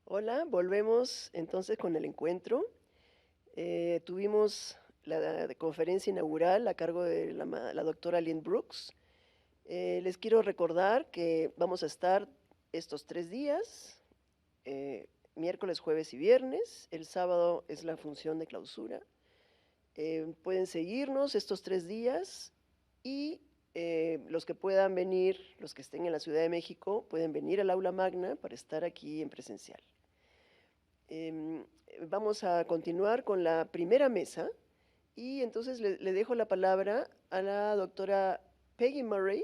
Hola, volvemos entonces con el encuentro. Tuvimos la conferencia inaugural a cargo de la doctora Lynn Brooks. Les quiero recordar que vamos a estar estos 3 días, miércoles, jueves y viernes. El sábado es la función de clausura. Pueden seguirnos estos 3 días y los que puedan venir, los que estén en la Ciudad de México, pueden venir al aula magna para estar aquí en presencial. Vamos a continuar con la primera mesa y entonces le dejo la palabra a la doctora Peggy Murray,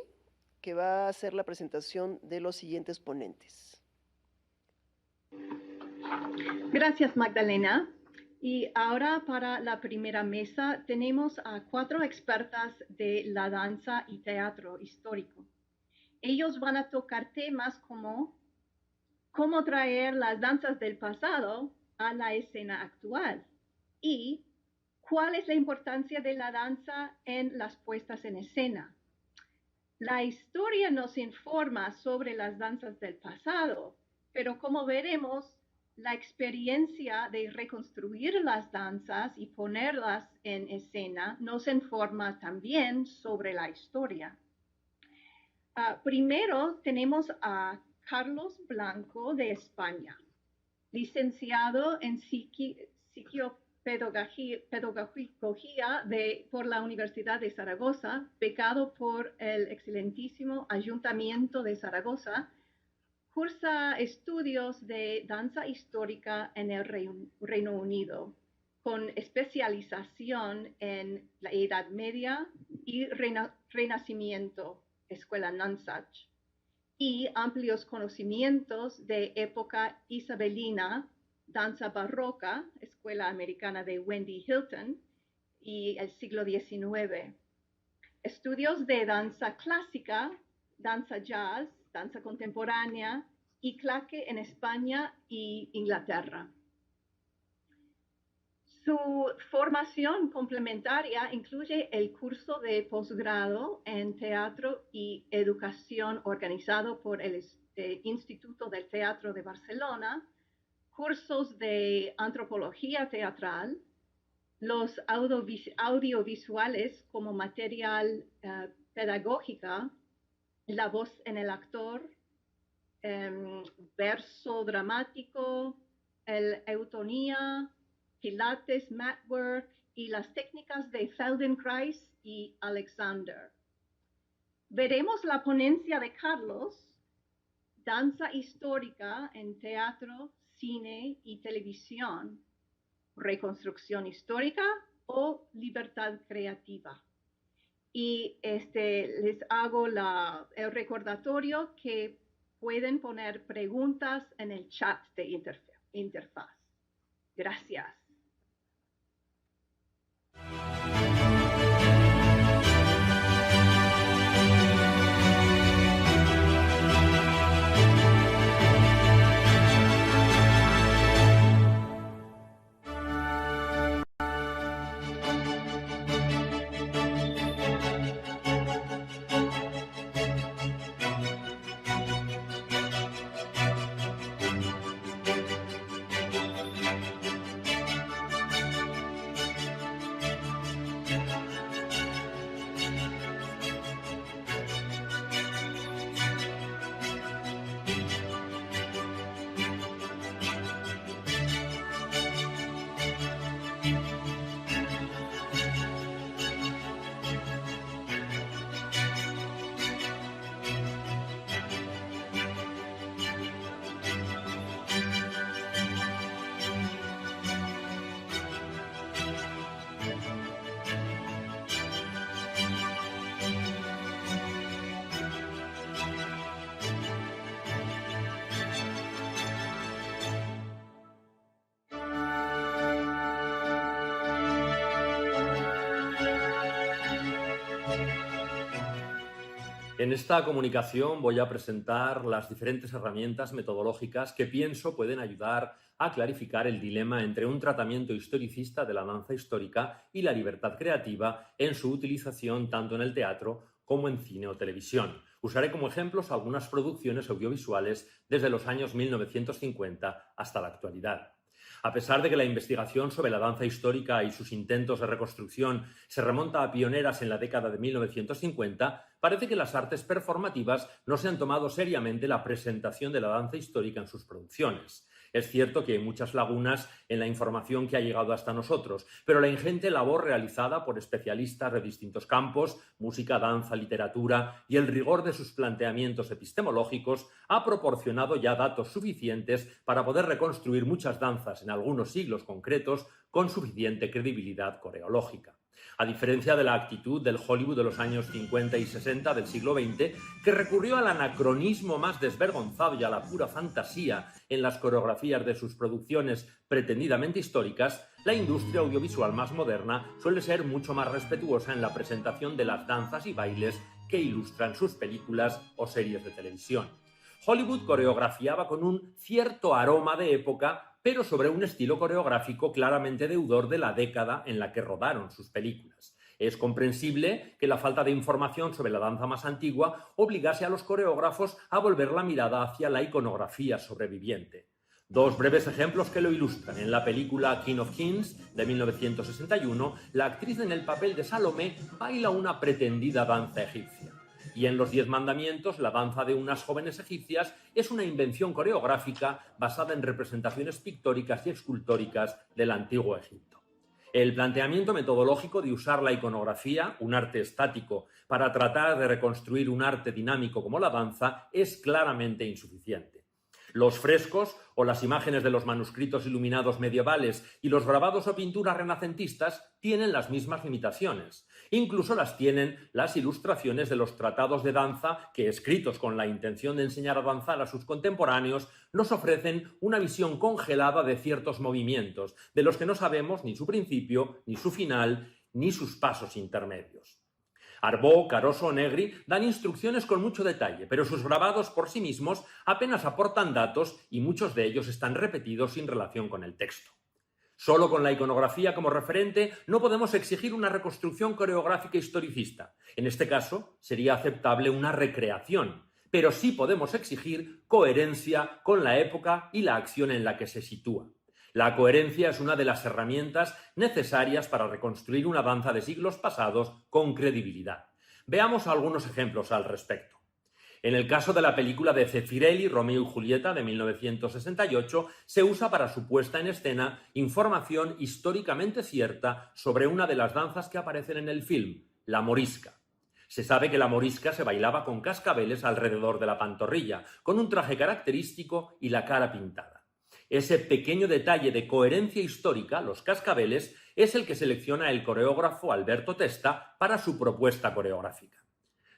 que va a hacer la presentación de los siguientes ponentes. Gracias, Magdalena. Y ahora para la primera mesa tenemos a 4 expertas de la danza y teatro histórico. Ellos van a tocar temas como cómo traer las danzas del pasado a la escena actual y cuál es la importancia de la danza en las puestas en escena. La historia nos informa sobre las danzas del pasado, pero como veremos, la experiencia de reconstruir las danzas y ponerlas en escena nos informa también sobre la historia. Primero tenemos a Carlos Blanco de España, licenciado en psicopedagogía por la Universidad de Zaragoza, becado por el excelentísimo Ayuntamiento de Zaragoza. Cursa estudios de danza histórica en el Reino Unido, con especialización en la Edad Media y Renacimiento, Escuela Danzas, y amplios conocimientos de época isabelina, danza barroca, Escuela Americana de Wendy Hilton, y el siglo XIX. Estudios de danza clásica, danza jazz, danza contemporánea y claque en España y Inglaterra. Su formación complementaria incluye el curso de posgrado en teatro y educación organizado por el Instituto del Teatro de Barcelona, cursos de antropología teatral, los audiovisuales como material pedagógica, la voz en el actor, verso dramático, el eutonía, pilates, matwork y las técnicas de Feldenkrais y Alexander. Veremos la ponencia de Carlos, danza histórica en teatro, cine y televisión, reconstrucción histórica o libertad creativa. Y les hago el recordatorio que pueden poner preguntas en el chat de interfaz. Gracias. En esta comunicación voy a presentar las diferentes herramientas metodológicas que pienso pueden ayudar a clarificar el dilema entre un tratamiento historicista de la danza histórica y la libertad creativa en su utilización tanto en el teatro como en cine o televisión. Usaré como ejemplos algunas producciones audiovisuales desde los años 1950 hasta la actualidad. A pesar de que la investigación sobre la danza histórica y sus intentos de reconstrucción se remonta a pioneras en la década de 1950, parece que las artes performativas no se han tomado seriamente la presentación de la danza histórica en sus producciones. Es cierto que hay muchas lagunas en la información que ha llegado hasta nosotros, pero la ingente labor realizada por especialistas de distintos campos, música, danza, literatura, y el rigor de sus planteamientos epistemológicos ha proporcionado ya datos suficientes para poder reconstruir muchas danzas en algunos siglos concretos con suficiente credibilidad coreológica. A diferencia de la actitud del Hollywood de los años 50 y 60 del siglo XX, que recurrió al anacronismo más desvergonzado y a la pura fantasía en las coreografías de sus producciones pretendidamente históricas, la industria audiovisual más moderna suele ser mucho más respetuosa en la presentación de las danzas y bailes que ilustran sus películas o series de televisión. Hollywood coreografiaba con un cierto aroma de época, pero sobre un estilo coreográfico claramente deudor de la década en la que rodaron sus películas. Es comprensible que la falta de información sobre la danza más antigua obligase a los coreógrafos a volver la mirada hacia la iconografía sobreviviente. Dos breves ejemplos que lo ilustran. En la película King of Kings de 1961, la actriz en el papel de Salomé baila una pretendida danza egipcia. Y en Los 10 Mandamientos, la danza de unas jóvenes egipcias es una invención coreográfica basada en representaciones pictóricas y escultóricas del antiguo Egipto. El planteamiento metodológico de usar la iconografía, un arte estático, para tratar de reconstruir un arte dinámico como la danza, es claramente insuficiente. Los frescos o las imágenes de los manuscritos iluminados medievales y los grabados o pinturas renacentistas tienen las mismas limitaciones. Incluso las tienen las ilustraciones de los tratados de danza que, escritos con la intención de enseñar a danzar a sus contemporáneos, nos ofrecen una visión congelada de ciertos movimientos, de los que no sabemos ni su principio, ni su final, ni sus pasos intermedios. Arbó, Caroso o Negri dan instrucciones con mucho detalle, pero sus grabados por sí mismos apenas aportan datos y muchos de ellos están repetidos sin relación con el texto. Solo con la iconografía como referente no podemos exigir una reconstrucción coreográfica historicista. En este caso, sería aceptable una recreación, pero sí podemos exigir coherencia con la época y la acción en la que se sitúa. La coherencia es una de las herramientas necesarias para reconstruir una danza de siglos pasados con credibilidad. Veamos algunos ejemplos al respecto. En el caso de la película de Zeffirelli, Romeo y Julieta, de 1968, se usa para su puesta en escena información históricamente cierta sobre una de las danzas que aparecen en el film, la morisca. Se sabe que la morisca se bailaba con cascabeles alrededor de la pantorrilla, con un traje característico y la cara pintada. Ese pequeño detalle de coherencia histórica, los cascabeles, es el que selecciona el coreógrafo Alberto Testa para su propuesta coreográfica.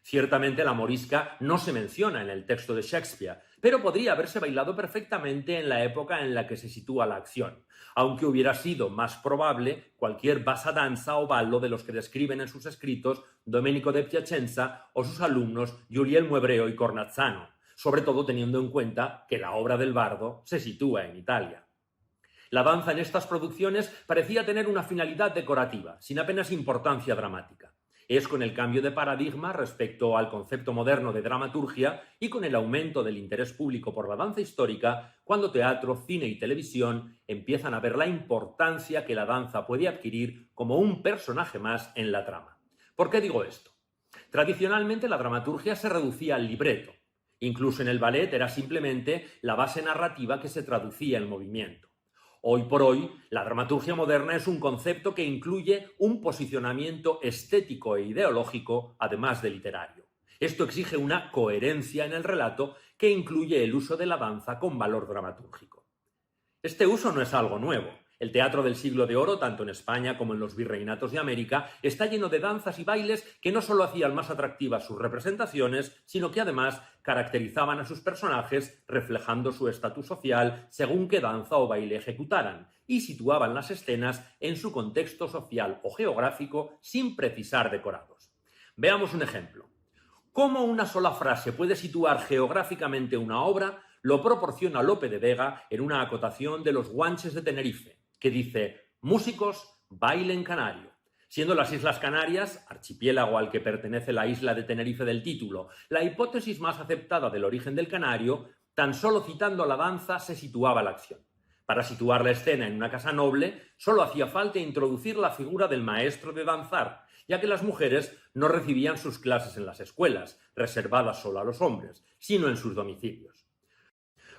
Ciertamente la morisca no se menciona en el texto de Shakespeare, pero podría haberse bailado perfectamente en la época en la que se sitúa la acción, aunque hubiera sido más probable cualquier bassa danza o ballo de los que describen en sus escritos Domenico de Piacenza o sus alumnos Guglielmo Hebreo y Cornazzano, sobre todo teniendo en cuenta que la obra del bardo se sitúa en Italia. La danza en estas producciones parecía tener una finalidad decorativa, sin apenas importancia dramática. Es con el cambio de paradigma respecto al concepto moderno de dramaturgia y con el aumento del interés público por la danza histórica cuando teatro, cine y televisión empiezan a ver la importancia que la danza puede adquirir como un personaje más en la trama. ¿Por qué digo esto? Tradicionalmente la dramaturgia se reducía al libreto. Incluso en el ballet era simplemente la base narrativa que se traducía en movimiento. Hoy por hoy, la dramaturgia moderna es un concepto que incluye un posicionamiento estético e ideológico, además de literario. Esto exige una coherencia en el relato que incluye el uso de la danza con valor dramatúrgico. Este uso no es algo nuevo. El teatro del siglo de oro, tanto en España como en los virreinatos de América, está lleno de danzas y bailes que no solo hacían más atractivas sus representaciones, sino que además caracterizaban a sus personajes reflejando su estatus social según qué danza o baile ejecutaran y situaban las escenas en su contexto social o geográfico sin precisar decorados. Veamos un ejemplo. Cómo una sola frase puede situar geográficamente una obra lo proporciona Lope de Vega en una acotación de los Guanches de Tenerife, que dice: músicos, bailen canario. Siendo las Islas Canarias, archipiélago al que pertenece la isla de Tenerife del título, la hipótesis más aceptada del origen del canario, tan solo citando la danza se situaba la acción. Para situar la escena en una casa noble, solo hacía falta introducir la figura del maestro de danzar, ya que las mujeres no recibían sus clases en las escuelas, reservadas solo a los hombres, sino en sus domicilios.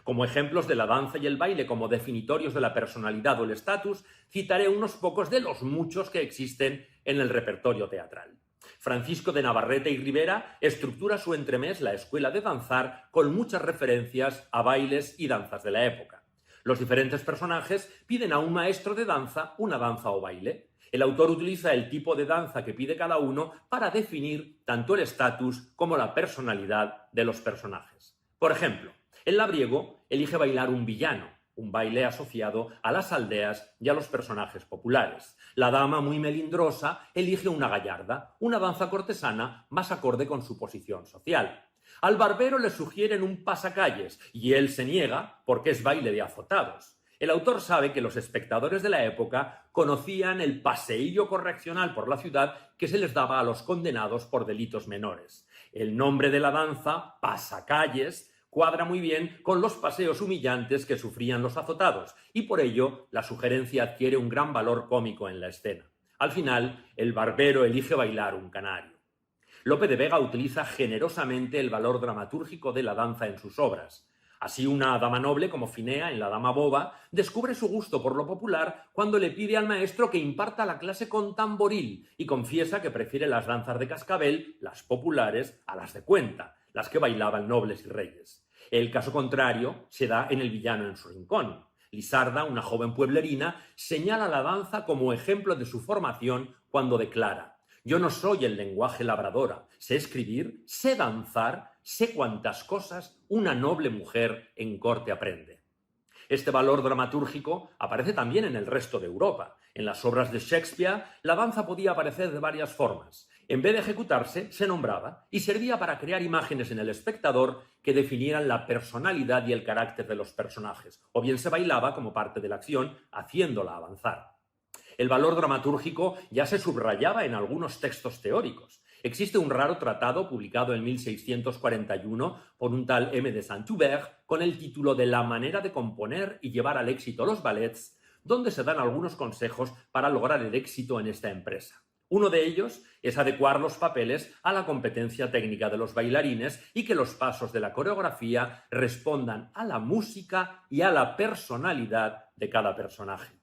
Como ejemplos de la danza y el baile como definitorios de la personalidad o el estatus, citaré unos pocos de los muchos que existen en el repertorio teatral. Francisco de Navarrete y Rivera estructura su entremés La Escuela de Danzar con muchas referencias a bailes y danzas de la época. Los diferentes personajes piden a un maestro de danza una danza o baile. El autor utiliza el tipo de danza que pide cada uno para definir tanto el estatus como la personalidad de los personajes. Por ejemplo, el labriego elige bailar un villano, un baile asociado a las aldeas y a los personajes populares. La dama, muy melindrosa, elige una gallarda, una danza cortesana más acorde con su posición social. Al barbero le sugieren un pasacalles y él se niega porque es baile de azotados. El autor sabe que los espectadores de la época conocían el paseillo correccional por la ciudad que se les daba a los condenados por delitos menores. El nombre de la danza, pasacalles, cuadra muy bien con los paseos humillantes que sufrían los azotados y por ello la sugerencia adquiere un gran valor cómico en la escena. Al final, el barbero elige bailar un canario. Lope de Vega utiliza generosamente el valor dramatúrgico de la danza en sus obras. Así, una dama noble como Finea, en La dama boba, descubre su gusto por lo popular cuando le pide al maestro que imparta la clase con tamboril y confiesa que prefiere las danzas de cascabel, las populares, a las de cuenta, las que bailaban nobles y reyes. El caso contrario se da en El villano en su rincón. Lisarda, una joven pueblerina, señala la danza como ejemplo de su formación cuando declara: yo no soy el lenguaje labradora, sé escribir, sé danzar, sé cuantas cosas una noble mujer en corte aprende. Este valor dramatúrgico aparece también en el resto de Europa. En las obras de Shakespeare, la danza podía aparecer de varias formas. En vez de ejecutarse, se nombraba y servía para crear imágenes en el espectador que definieran la personalidad y el carácter de los personajes, o bien se bailaba como parte de la acción, haciéndola avanzar. El valor dramatúrgico ya se subrayaba en algunos textos teóricos. Existe un raro tratado publicado en 1641 por un tal M. de Saint-Hubert con el título de La manera de componer y llevar al éxito los ballets, donde se dan algunos consejos para lograr el éxito en esta empresa. Uno de ellos es adecuar los papeles a la competencia técnica de los bailarines y que los pasos de la coreografía respondan a la música y a la personalidad de cada personaje.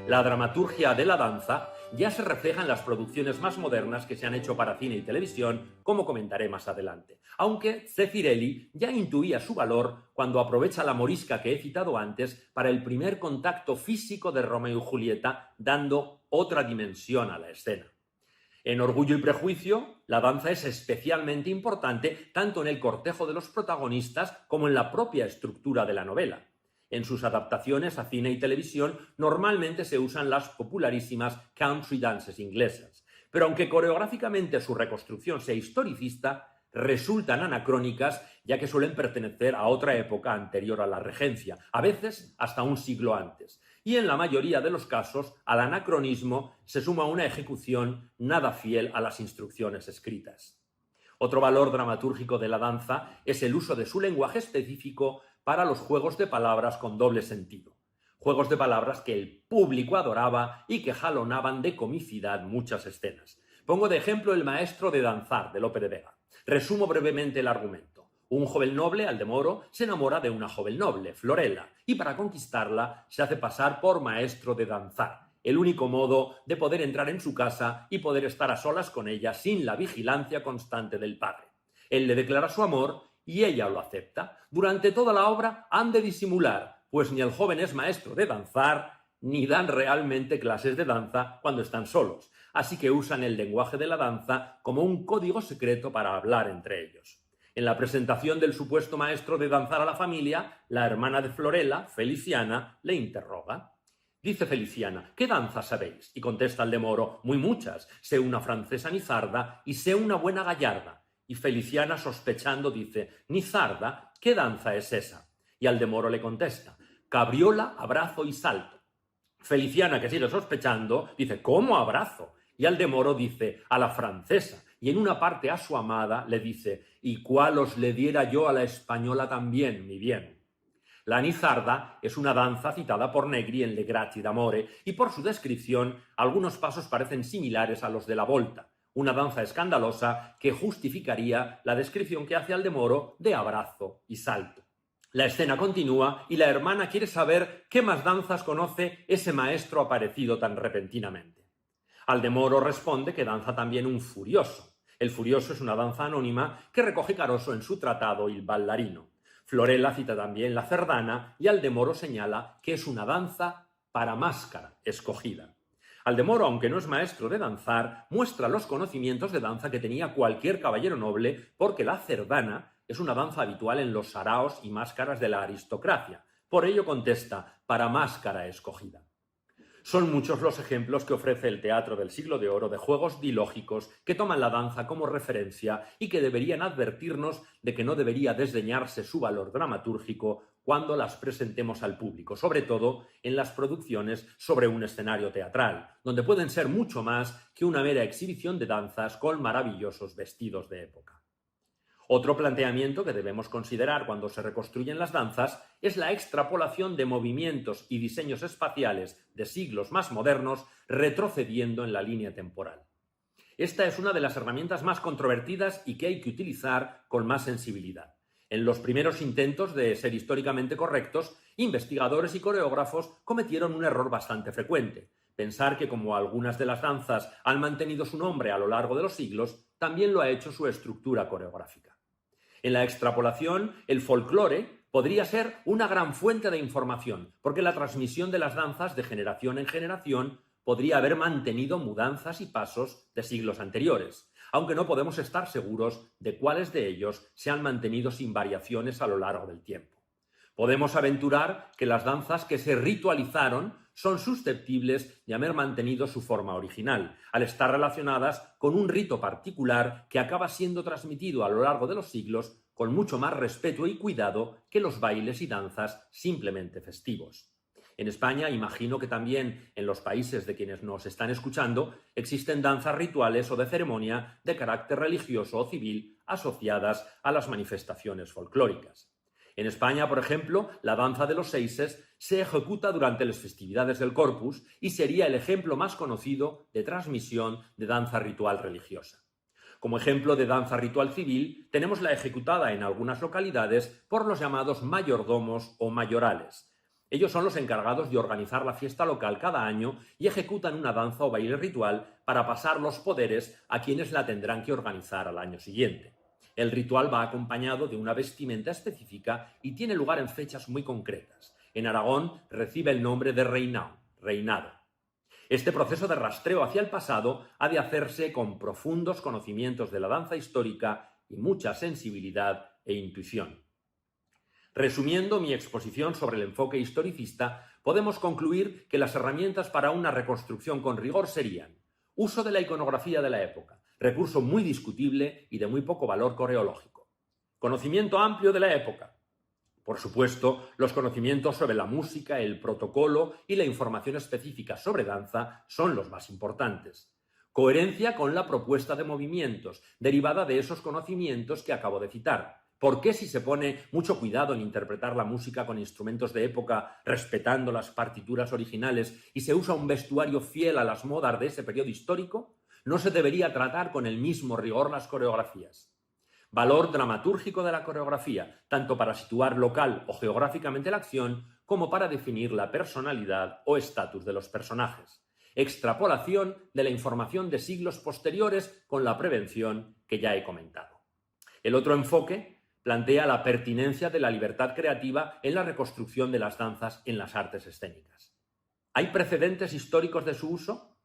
La dramaturgia de la danza ya se refleja en las producciones más modernas que se han hecho para cine y televisión, como comentaré más adelante. Aunque Zeffirelli ya intuía su valor cuando aprovecha la morisca que he citado antes para el primer contacto físico de Romeo y Julieta, dando otra dimensión a la escena. En Orgullo y Prejuicio, la danza es especialmente importante tanto en el cortejo de los protagonistas como en la propia estructura de la novela. En sus adaptaciones a cine y televisión normalmente se usan las popularísimas country dances inglesas, pero aunque coreográficamente su reconstrucción sea historicista, resultan anacrónicas ya que suelen pertenecer a otra época anterior a la regencia, a veces hasta un siglo antes. Y en la mayoría de los casos, al anacronismo se suma una ejecución nada fiel a las instrucciones escritas. Otro valor dramatúrgico de la danza es el uso de su lenguaje específico para los juegos de palabras con doble sentido. Juegos de palabras que el público adoraba y que jalonaban de comicidad muchas escenas. Pongo de ejemplo El maestro de danzar, de Lope de Vega. Resumo brevemente el argumento. Un joven noble, Aldemoro, se enamora de una joven noble, Florela, y para conquistarla se hace pasar por maestro de danzar, el único modo de poder entrar en su casa y poder estar a solas con ella sin la vigilancia constante del padre. Él le declara su amor y ella lo acepta. Durante toda la obra han de disimular, pues ni el joven es maestro de danzar, ni dan realmente clases de danza cuando están solos. Así que usan el lenguaje de la danza como un código secreto para hablar entre ellos. En la presentación del supuesto maestro de danzar a la familia, la hermana de Florela, Feliciana, le interroga. Dice Feliciana: ¿qué danzas sabéis? Y contesta Aldemoro: muy muchas. Sé una francesa nizarda y sé una buena gallarda. Y Feliciana, sospechando, dice: «Nizarda, ¿qué danza es esa?». Y Aldemoro le contesta: «Cabriola, abrazo y salto». Feliciana, que sigue sospechando, dice: «¿Cómo abrazo?». Y Aldemoro dice: «A la francesa». Y en una parte a su amada le dice: «¿Y cuál os le diera yo a la española también, mi bien?». La nizarda es una danza citada por Negri en Le Grazie d'Amore, y por su descripción algunos pasos parecen similares a los de la volta, una danza escandalosa que justificaría la descripción que hace Aldemoro de abrazo y salto. La escena continúa y la hermana quiere saber qué más danzas conoce ese maestro aparecido tan repentinamente. Aldemoro responde que danza también un furioso. El furioso es una danza anónima que recoge Caroso en su tratado Il Ballarino. Florella cita también la cerdana y Aldemoro señala que es una danza para máscara escogida. Aldemoro, aunque no es maestro de danzar, muestra los conocimientos de danza que tenía cualquier caballero noble, porque la cerdana es una danza habitual en los saraos y máscaras de la aristocracia. Por ello contesta: para máscara escogida. Son muchos los ejemplos que ofrece el teatro del siglo de oro de juegos dilógicos que toman la danza como referencia y que deberían advertirnos de que no debería desdeñarse su valor dramatúrgico cuando las presentemos al público, sobre todo en las producciones sobre un escenario teatral, donde pueden ser mucho más que una mera exhibición de danzas con maravillosos vestidos de época. Otro planteamiento que debemos considerar cuando se reconstruyen las danzas es la extrapolación de movimientos y diseños espaciales de siglos más modernos retrocediendo en la línea temporal. Esta es una de las herramientas más controvertidas y que hay que utilizar con más sensibilidad. En los primeros intentos de ser históricamente correctos, investigadores y coreógrafos cometieron un error bastante frecuente: pensar que como algunas de las danzas han mantenido su nombre a lo largo de los siglos, también lo ha hecho su estructura coreográfica. En la extrapolación, el folclore podría ser una gran fuente de información, porque la transmisión de las danzas de generación en generación podría haber mantenido mudanzas y pasos de siglos anteriores, aunque no podemos estar seguros de cuáles de ellos se han mantenido sin variaciones a lo largo del tiempo. Podemos aventurar que las danzas que se ritualizaron son susceptibles de haber mantenido su forma original, al estar relacionadas con un rito particular que acaba siendo transmitido a lo largo de los siglos con mucho más respeto y cuidado que los bailes y danzas simplemente festivos. En España, imagino que también en los países de quienes nos están escuchando, existen danzas rituales o de ceremonia de carácter religioso o civil asociadas a las manifestaciones folclóricas. En España, por ejemplo, la danza de los seises se ejecuta durante las festividades del Corpus y sería el ejemplo más conocido de transmisión de danza ritual religiosa. Como ejemplo de danza ritual civil, tenemos la ejecutada en algunas localidades por los llamados mayordomos o mayorales. Ellos son los encargados de organizar la fiesta local cada año y ejecutan una danza o baile ritual para pasar los poderes a quienes la tendrán que organizar al año siguiente. El ritual va acompañado de una vestimenta específica y tiene lugar en fechas muy concretas. En Aragón recibe el nombre de reinado. Este proceso de rastreo hacia el pasado ha de hacerse con profundos conocimientos de la danza histórica y mucha sensibilidad e intuición. Resumiendo mi exposición sobre el enfoque historicista, podemos concluir que las herramientas para una reconstrucción con rigor serían: uso de la iconografía de la época, recurso muy discutible y de muy poco valor coreológico; conocimiento amplio de la época; por supuesto, los conocimientos sobre la música, el protocolo y la información específica sobre danza son los más importantes; coherencia con la propuesta de movimientos, derivada de esos conocimientos que acabo de citar. ¿Por qué, si se pone mucho cuidado en interpretar la música con instrumentos de época, respetando las partituras originales, y se usa un vestuario fiel a las modas de ese periodo histórico, no se debería tratar con el mismo rigor las coreografías? Valor dramatúrgico de la coreografía, tanto para situar local o geográficamente la acción, como para definir la personalidad o estatus de los personajes. Extrapolación de la información de siglos posteriores con la prevención que ya he comentado. El otro enfoque plantea la pertinencia de la libertad creativa en la reconstrucción de las danzas en las artes escénicas. ¿Hay precedentes históricos de su uso?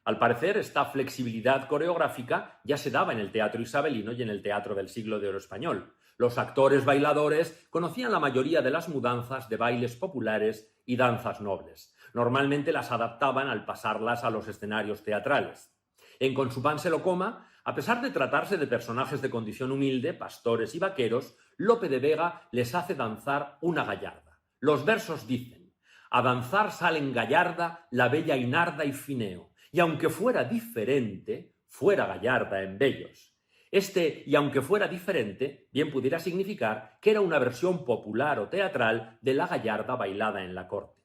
Al parecer, esta flexibilidad coreográfica ya se daba en el teatro isabelino y en el teatro del siglo de oro español. Los actores bailadores conocían la mayoría de las mudanzas de bailes populares y danzas nobles. Normalmente las adaptaban al pasarlas a los escenarios teatrales. En Con su pan se lo coma, a pesar de tratarse de personajes de condición humilde, pastores y vaqueros, Lope de Vega les hace danzar una gallarda. Los versos dicen: a danzar salen gallarda la bella Inarda y Fineo, y aunque fuera diferente, fuera gallarda en bellos. Este "y aunque fuera diferente" bien pudiera significar que era una versión popular o teatral de la gallarda bailada en la corte.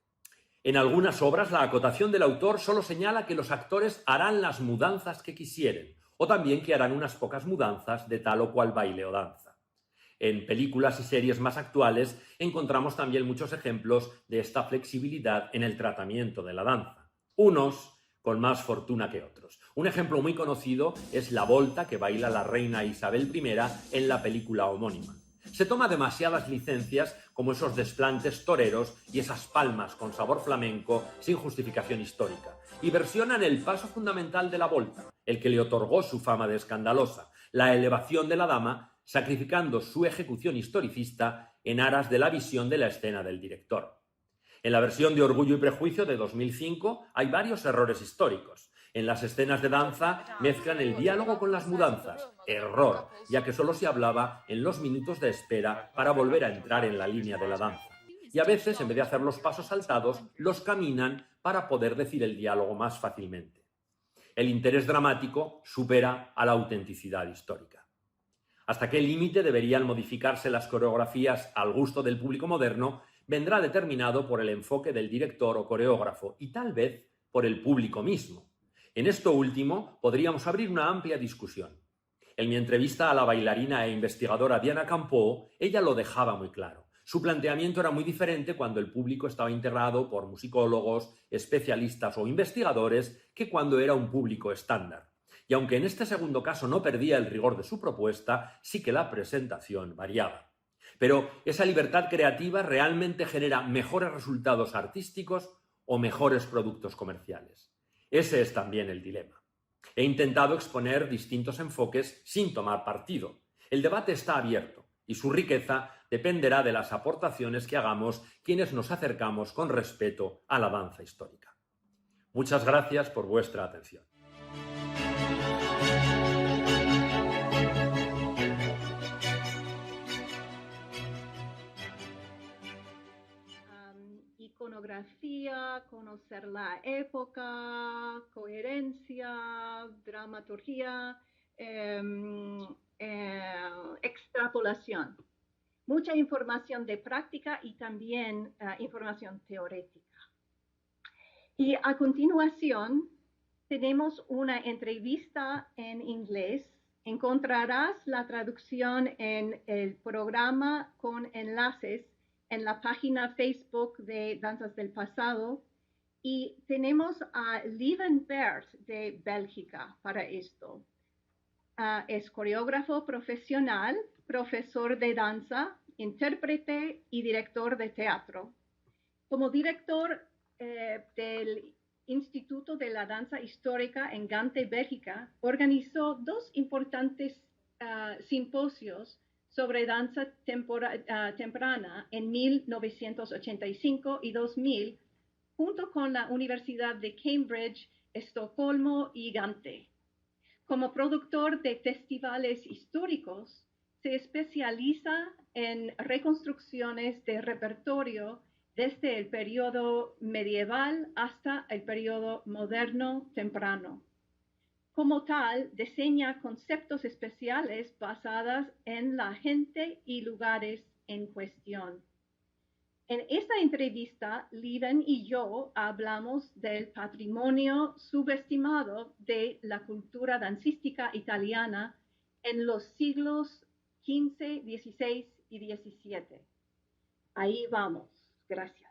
En algunas obras la acotación del autor solo señala que los actores harán las mudanzas que quisieren, o también que harán unas pocas mudanzas de tal o cual baile o danza. En películas y series más actuales encontramos también muchos ejemplos de esta flexibilidad en el tratamiento de la danza, unos con más fortuna que otros. Un ejemplo muy conocido es la volta que baila la reina Isabel I en la película homónima. Se toma demasiadas licencias, como esos desplantes toreros y esas palmas con sabor flamenco sin justificación histórica, y versionan el paso fundamental de la volta, el que le otorgó su fama de escandalosa, la elevación de la dama, sacrificando su ejecución historicista en aras de la visión de la escena del director. En la versión de Orgullo y Prejuicio de 2005 hay varios errores históricos. En las escenas de danza mezclan el diálogo con las mudanzas. Error, ya que solo se hablaba en los minutos de espera para volver a entrar en la línea de la danza. Y a veces, en vez de hacer los pasos saltados, los caminan para poder decir el diálogo más fácilmente. El interés dramático supera a la autenticidad histórica. ¿Hasta qué límite deberían modificarse las coreografías al gusto del público moderno? Vendrá determinado por el enfoque del director o coreógrafo y tal vez por el público mismo. En esto último podríamos abrir una amplia discusión. En mi entrevista a la bailarina e investigadora Diana Campo, ella lo dejaba muy claro. Su planteamiento era muy diferente cuando el público estaba integrado por musicólogos, especialistas o investigadores que cuando era un público estándar. Y aunque en este segundo caso no perdía el rigor de su propuesta, sí que la presentación variaba. Pero ¿esa libertad creativa realmente genera mejores resultados artísticos o mejores productos comerciales? Ese es también el dilema. He intentado exponer distintos enfoques sin tomar partido. El debate está abierto y su riqueza dependerá de las aportaciones que hagamos quienes nos acercamos con respeto a la danza histórica. Muchas gracias por vuestra atención. Iconografía, conocer la época, coherencia, dramaturgia, extrapolación. Mucha información de práctica y también información teórica. Y a continuación tenemos una entrevista en inglés. Encontrarás la traducción en el programa con enlaces en la página Facebook de Danzas del Pasado, y tenemos a Lieven Bert de Bélgica para esto. Es coreógrafo profesional, profesor de danza, intérprete y director de teatro. Como director del Instituto de la Danza Histórica en Gante, Bélgica, organizó dos importantes simposios sobre danza temprana en 1985 y 2000, junto con la Universidad de Cambridge, Estocolmo y Gante. Como productor de festivales históricos, se especializa en reconstrucciones de repertorio desde el periodo medieval hasta el periodo moderno temprano. Como tal, diseña conceptos especiales basados en la gente y lugares en cuestión. En esta entrevista, Lieven y yo hablamos del patrimonio subestimado de la cultura dancística italiana en los siglos XV, XVI y XVII. Ahí vamos. Gracias.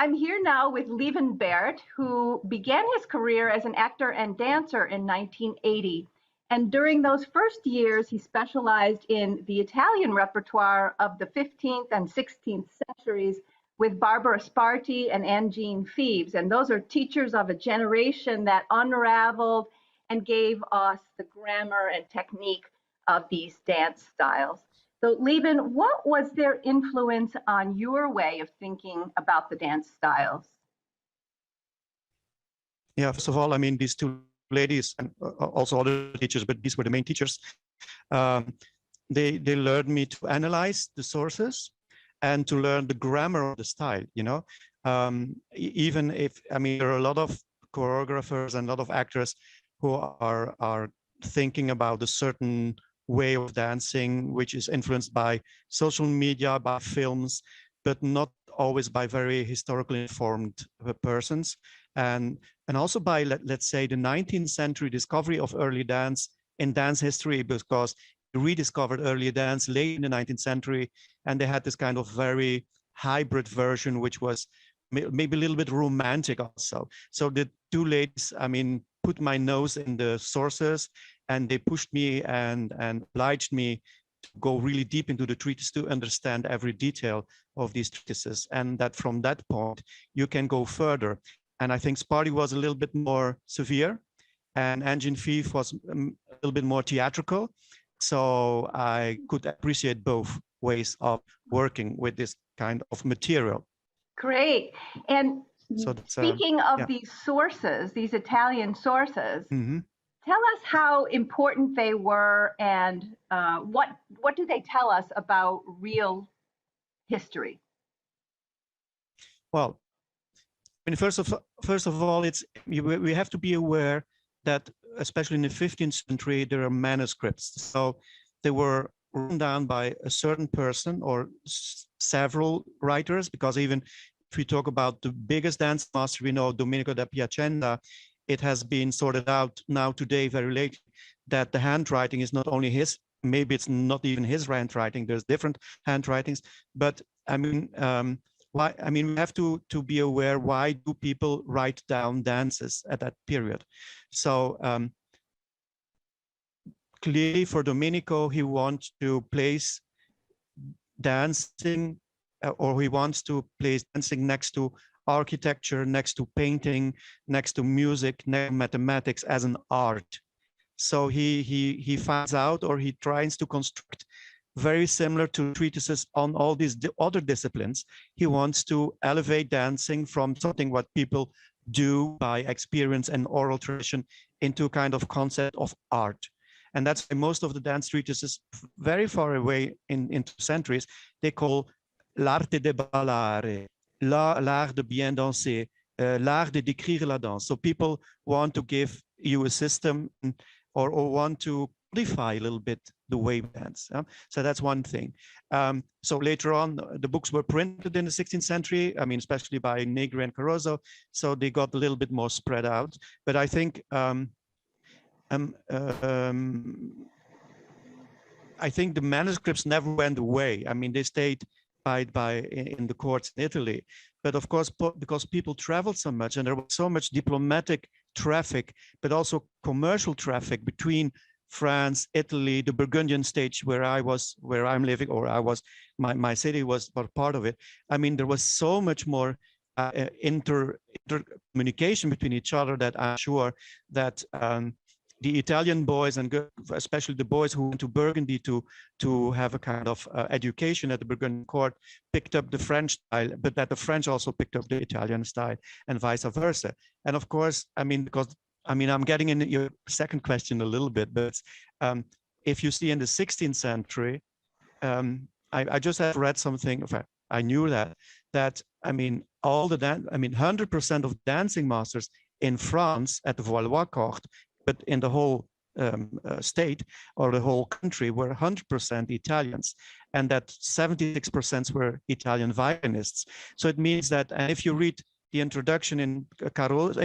I'm here now with Lieven Baert, who began his career as an actor and dancer in 1980. And during those first years, he specialized in the Italian repertoire of the 15th and 16th centuries with Barbara Sparti and Angine Phoebes. And those are teachers of a generation that unraveled and gave us the grammar and technique of these dance styles. So, Lieven, what was their influence on your way of thinking about the dance styles? Yeah, first of all, I mean, these two ladies and also other teachers, but these were the main teachers. They learned me to analyze the sources and to learn the grammar of the style, you know. Even if, I mean, there are a lot of choreographers and a lot of actors who are thinking about a certain way of dancing, which is influenced by social media, by films, but not always by very historically informed persons. And also by, let's say, the 19th century discovery of early dance in dance history, because they rediscovered early dance late in the 19th century, and they had this kind of very hybrid version, which was maybe a little bit romantic also. So the two ladies, I mean, put my nose in the sources, and they pushed me and obliged me to go really deep into the treatise to understand every detail of these treatises. And that from that point, you can go further. And I think Sparti was a little bit more severe, and Angine Phoebes was a little bit more theatrical. So I could appreciate both ways of working with this kind of material. Great. And so speaking of these sources, these Italian sources, tell us how important they were, and what do they tell us about real history? Well, I mean, first of all, we have to be aware that, especially in the 15th century, there are manuscripts. So they were written down by a certain person or several writers, because even if we talk about the biggest dance master we know, Domenico da Piacenza, it has been sorted out now today very late that the handwriting is not only his, maybe it's not even his handwriting, there's different handwritings, but I mean, why? I mean, we have to be aware, why do people write down dances at that period? So clearly for Domenico, he wants to place dancing, or he wants to place dancing next to architecture, next to painting, next to music, next to mathematics as an art. So he finds out, or he tries to construct, very similar to treatises on all these other disciplines. He wants to elevate dancing from something what people do by experience and oral tradition into a kind of concept of art. And that's why most of the dance treatises, very far away into centuries, they call l'arte de ballare, l'art de bien danser, l'art de décrire la danse. So people want to give you a system, or want to modify a little bit the way we dance. So that's one thing. So later on, the books were printed in the 16th century, I mean, especially by Negri and Caruso, so they got a little bit more spread out. But I think the manuscripts never went away. I mean, they stayed in the courts in Italy. But of course, because people traveled so much, and there was so much diplomatic traffic, but also commercial traffic between France, Italy, the Burgundian state where I'm living, or my city was part of it. I mean, there was so much more intercommunication between each other that I'm sure that the Italian boys, and especially the boys who went to Burgundy to have a kind of education at the Burgundian court, picked up the French style, but that the French also picked up the Italian style, and vice versa. And of course, I mean, because I'm getting into your second question a little bit, but if you see in the 16th century, I just have read something. In fact, I knew that I mean, 100% of dancing masters in France at the Valois court, but in the whole state or the whole country, were 100% Italians, and that 76% were Italian violinists. So it means that, and if you read the introduction in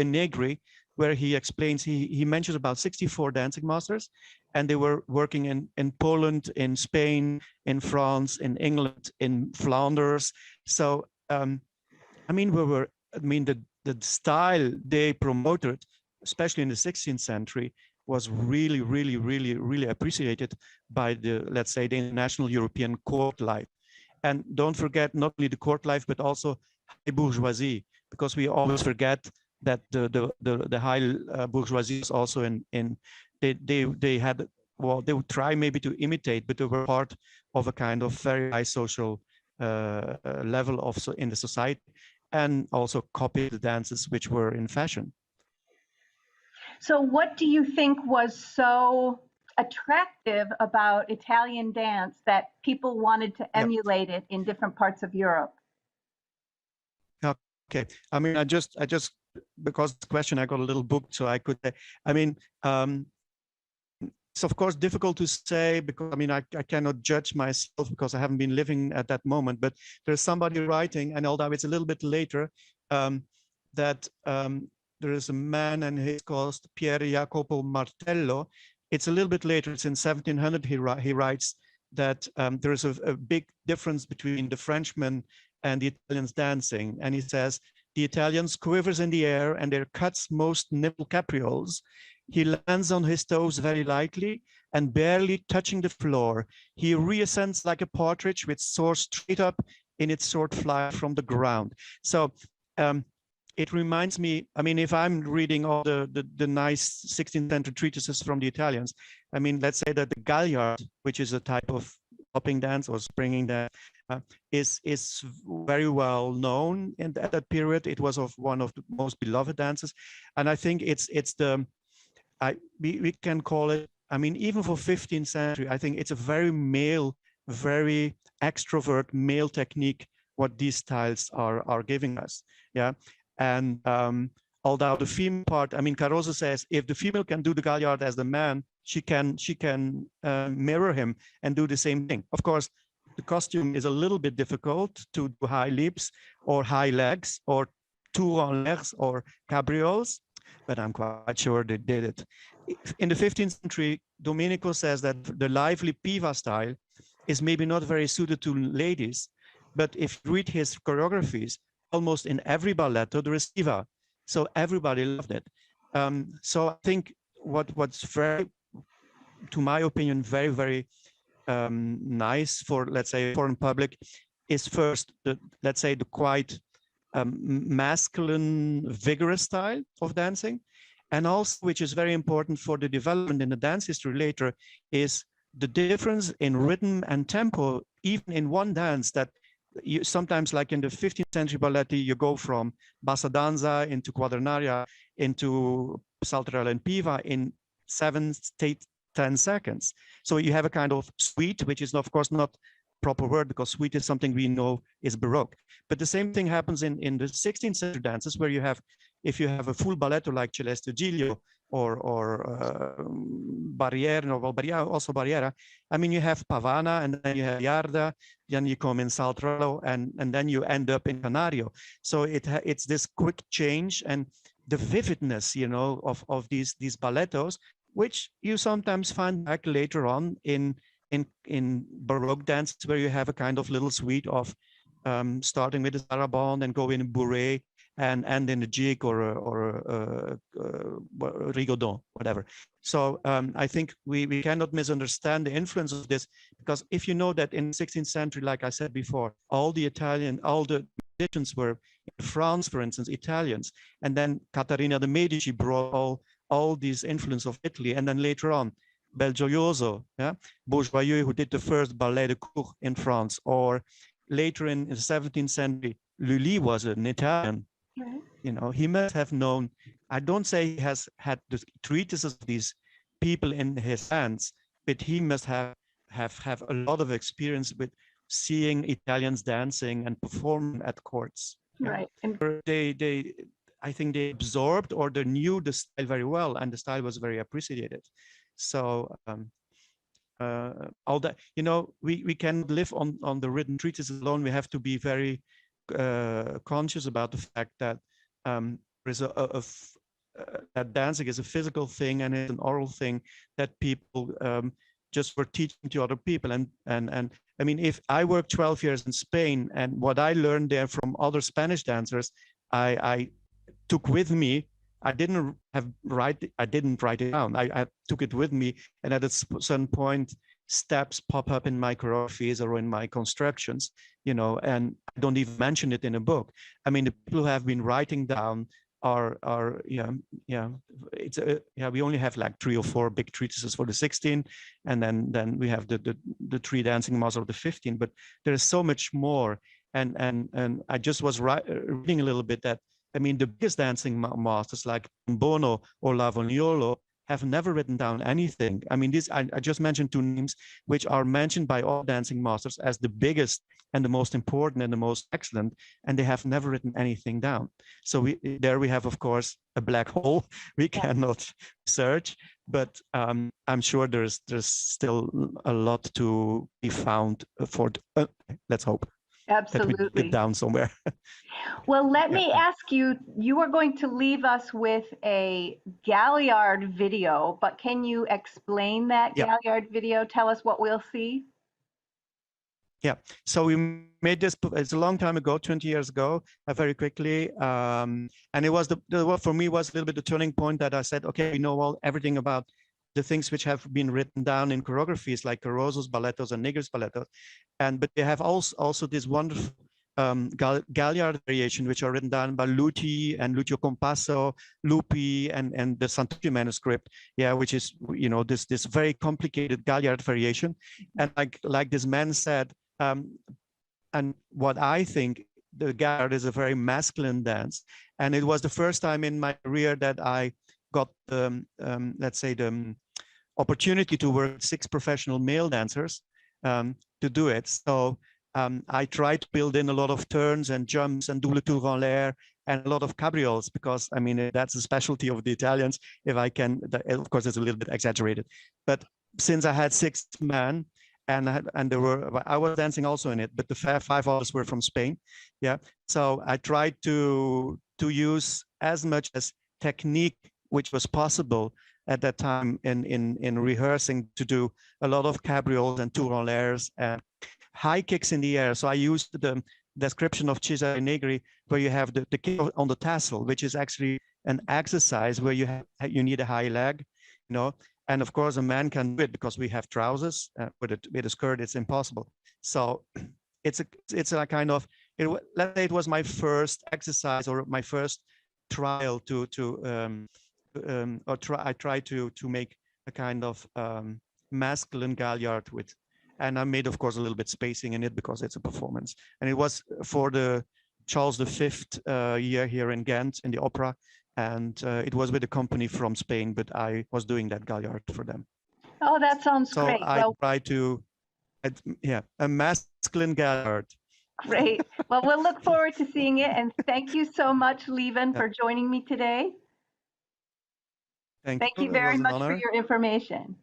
Negri, where he explains, he mentions about 64 dancing masters, and they were working in Poland, in Spain, in France, in England, in Flanders. So I mean, the style they promoted, especially in the 16th century, was really, really, really, really appreciated by the, let's say, the international European court life. And don't forget not only the court life, but also high bourgeoisie, because we always forget that the high bourgeoisie is also they had, well, they would try maybe to imitate, but they were part of a kind of very high social level of in the society, and also copied the dances which were in fashion. So what do you think was so attractive about Italian dance that people wanted to emulate it in different parts of Europe? Okay, I mean, I just because the question I got a little booked, so I could. I mean, it's of course difficult to say, because I mean I cannot judge myself because I haven't been living at that moment. But there's somebody writing, and although it's a little bit later, that there is a man, and he's called Pier Jacopo Martello. It's a little bit later. It's in 1700. He writes that there is a big difference between the Frenchman and the Italians dancing, and he says the Italians quivers in the air and their cuts most nimble caprioles. He lands on his toes very lightly and barely touching the floor. He reascends like a partridge which soars straight up in its short flight from the ground. So it reminds me, I mean, if I'm reading all the nice 16th century treatises from the Italians, I mean, let's say that the Galliard, which is a type of hopping dance or springing dance, is very well known. And at that period, it was one of the most beloved dances. And I think we can call it, I mean, even for 15th century, I think it's a very male, very extrovert male technique, what these styles are giving us. Yeah. And although the female part, I mean, Caroso says, if the female can do the Galliard as the man, she can mirror him and do the same thing. Of course, the costume is a little bit difficult to do high leaps or high legs or tour en l'air or cabrioles, but I'm quite sure they did it. In the 15th century, Domenico says that the lively piva style is maybe not very suited to ladies, but if you read his choreographies, almost in every balletto there is piva, so everybody loved it. So I think what's very, to my opinion, very, very nice for, let's say, foreign public is first let's say the quite masculine, vigorous style of dancing, and also, which is very important for the development in the dance history later, is the difference in rhythm and tempo, even in one dance, that you sometimes, like in the 15th century balletti, you go from bassa danza into quadernaria into saltarella and piva in 7, 8, 10 seconds. So you have a kind of suite, which is of course not proper word, because suite is something we know is Baroque. But the same thing happens in the 16th century dances, where you have, if you have a full balletto like Celeste Giglio or Barriere, no, well, also Barriera, I mean, you have Pavana, and then you have Yarda, then you come in Saltrello, and then you end up in Canario. So it's this quick change and the vividness, you know, of these ballettos, which you sometimes find back later on in Baroque dances, where you have a kind of little suite of starting with the sarabande and go in a bourrée and end in a jig or a rigodon, whatever. So I think we cannot misunderstand the influence of this, because if you know that in the 16th century, like I said before, all the musicians were in France, for instance, Italians, and then Caterina de' Medici brought all these influence of Italy, and then later on, Belgioioso, yeah, Bourgeois, who did the first ballet de cour in France, or later in the 17th century, Lully was an Italian. Right. You know, he must have known. I don't say he has had the treatises of these people in his hands, but he must have a lot of experience with seeing Italians dancing and performing at courts. Right. And I think they absorbed, or they knew the style very well, and the style was very appreciated. So all that, you know, we can live on the written treatises alone. We have to be very conscious about the fact that there is that dancing is a physical thing and it's an oral thing that people just were teaching to other people, and I mean, if I worked 12 years in Spain, and what I learned there from other Spanish dancers, I took with me. I didn't write it down. I took it with me, and at a certain point, steps pop up in my choreographies or in my constructions, you know, and I don't even mention it in a book. I mean, the people who have been writing down are it's we only have like 3 or 4 big treatises for the 16, and then we have the 3 dancing masters of the 15, but there is so much more. And I just was reading a little bit that, I mean, the biggest dancing masters like Bono or Lavognolo have never written down anything. I mean, I just mentioned 2 names which are mentioned by all dancing masters as the biggest and the most important and the most excellent, and they have never written anything down. So there we have, of course, a black hole we cannot search, but I'm sure there's still a lot to be found for, let's hope. Absolutely. That we get down somewhere. Well, let me ask you, you are going to leave us with a Galliard video, but can you explain that Galliard video? Tell us what we'll see. Yeah, so we made this, it's a long time ago, 20 years ago, very quickly. And it was for me was a little bit the turning point that I said, okay, we know everything about the things which have been written down in choreographies like Caroso's ballettos and Negri's ballettos. But they have also this wonderful Galliard variation, which are written down by Luti and Lucio Compasso, Lupi, and the Santucci manuscript, which is, you know, this very complicated Galliard variation. And like this man said, and what I think, the Galliard is a very masculine dance. And it was the first time in my career that I got, let's say, the opportunity to work with 6 professional male dancers to do it. So I tried to build in a lot of turns and jumps and double tour en l'air and a lot of cabrioles, because, I mean, that's a specialty of the Italians. If I can, of course, it's a little bit exaggerated. But since I had 6 men, and I was dancing also in it, but the 5 others were from Spain. So I tried to use as much as technique which was possible at that time in rehearsing, to do a lot of cabrioles and tour en l'airs and high kicks in the air. So I used the description of Cesare Negri, where you have the kick on the tassel, which is actually an exercise where you need a high leg, you know. And of course, a man can do it because we have trousers. With a skirt, it's impossible. So it's a kind of, let's say it was my first exercise or my first trial I tried to make a kind of masculine Galliard with, and I made, of course, a little bit spacing in it because it's a performance. And it was for the Charles V year here in Ghent in the opera. And it was with a company from Spain, but I was doing that Galliard for them. Oh, that sounds great. So I tried to, a masculine Galliard. Great. Well, we'll look forward to seeing it. And thank you so much, Lieven, for joining me today. Thank you very much for your information.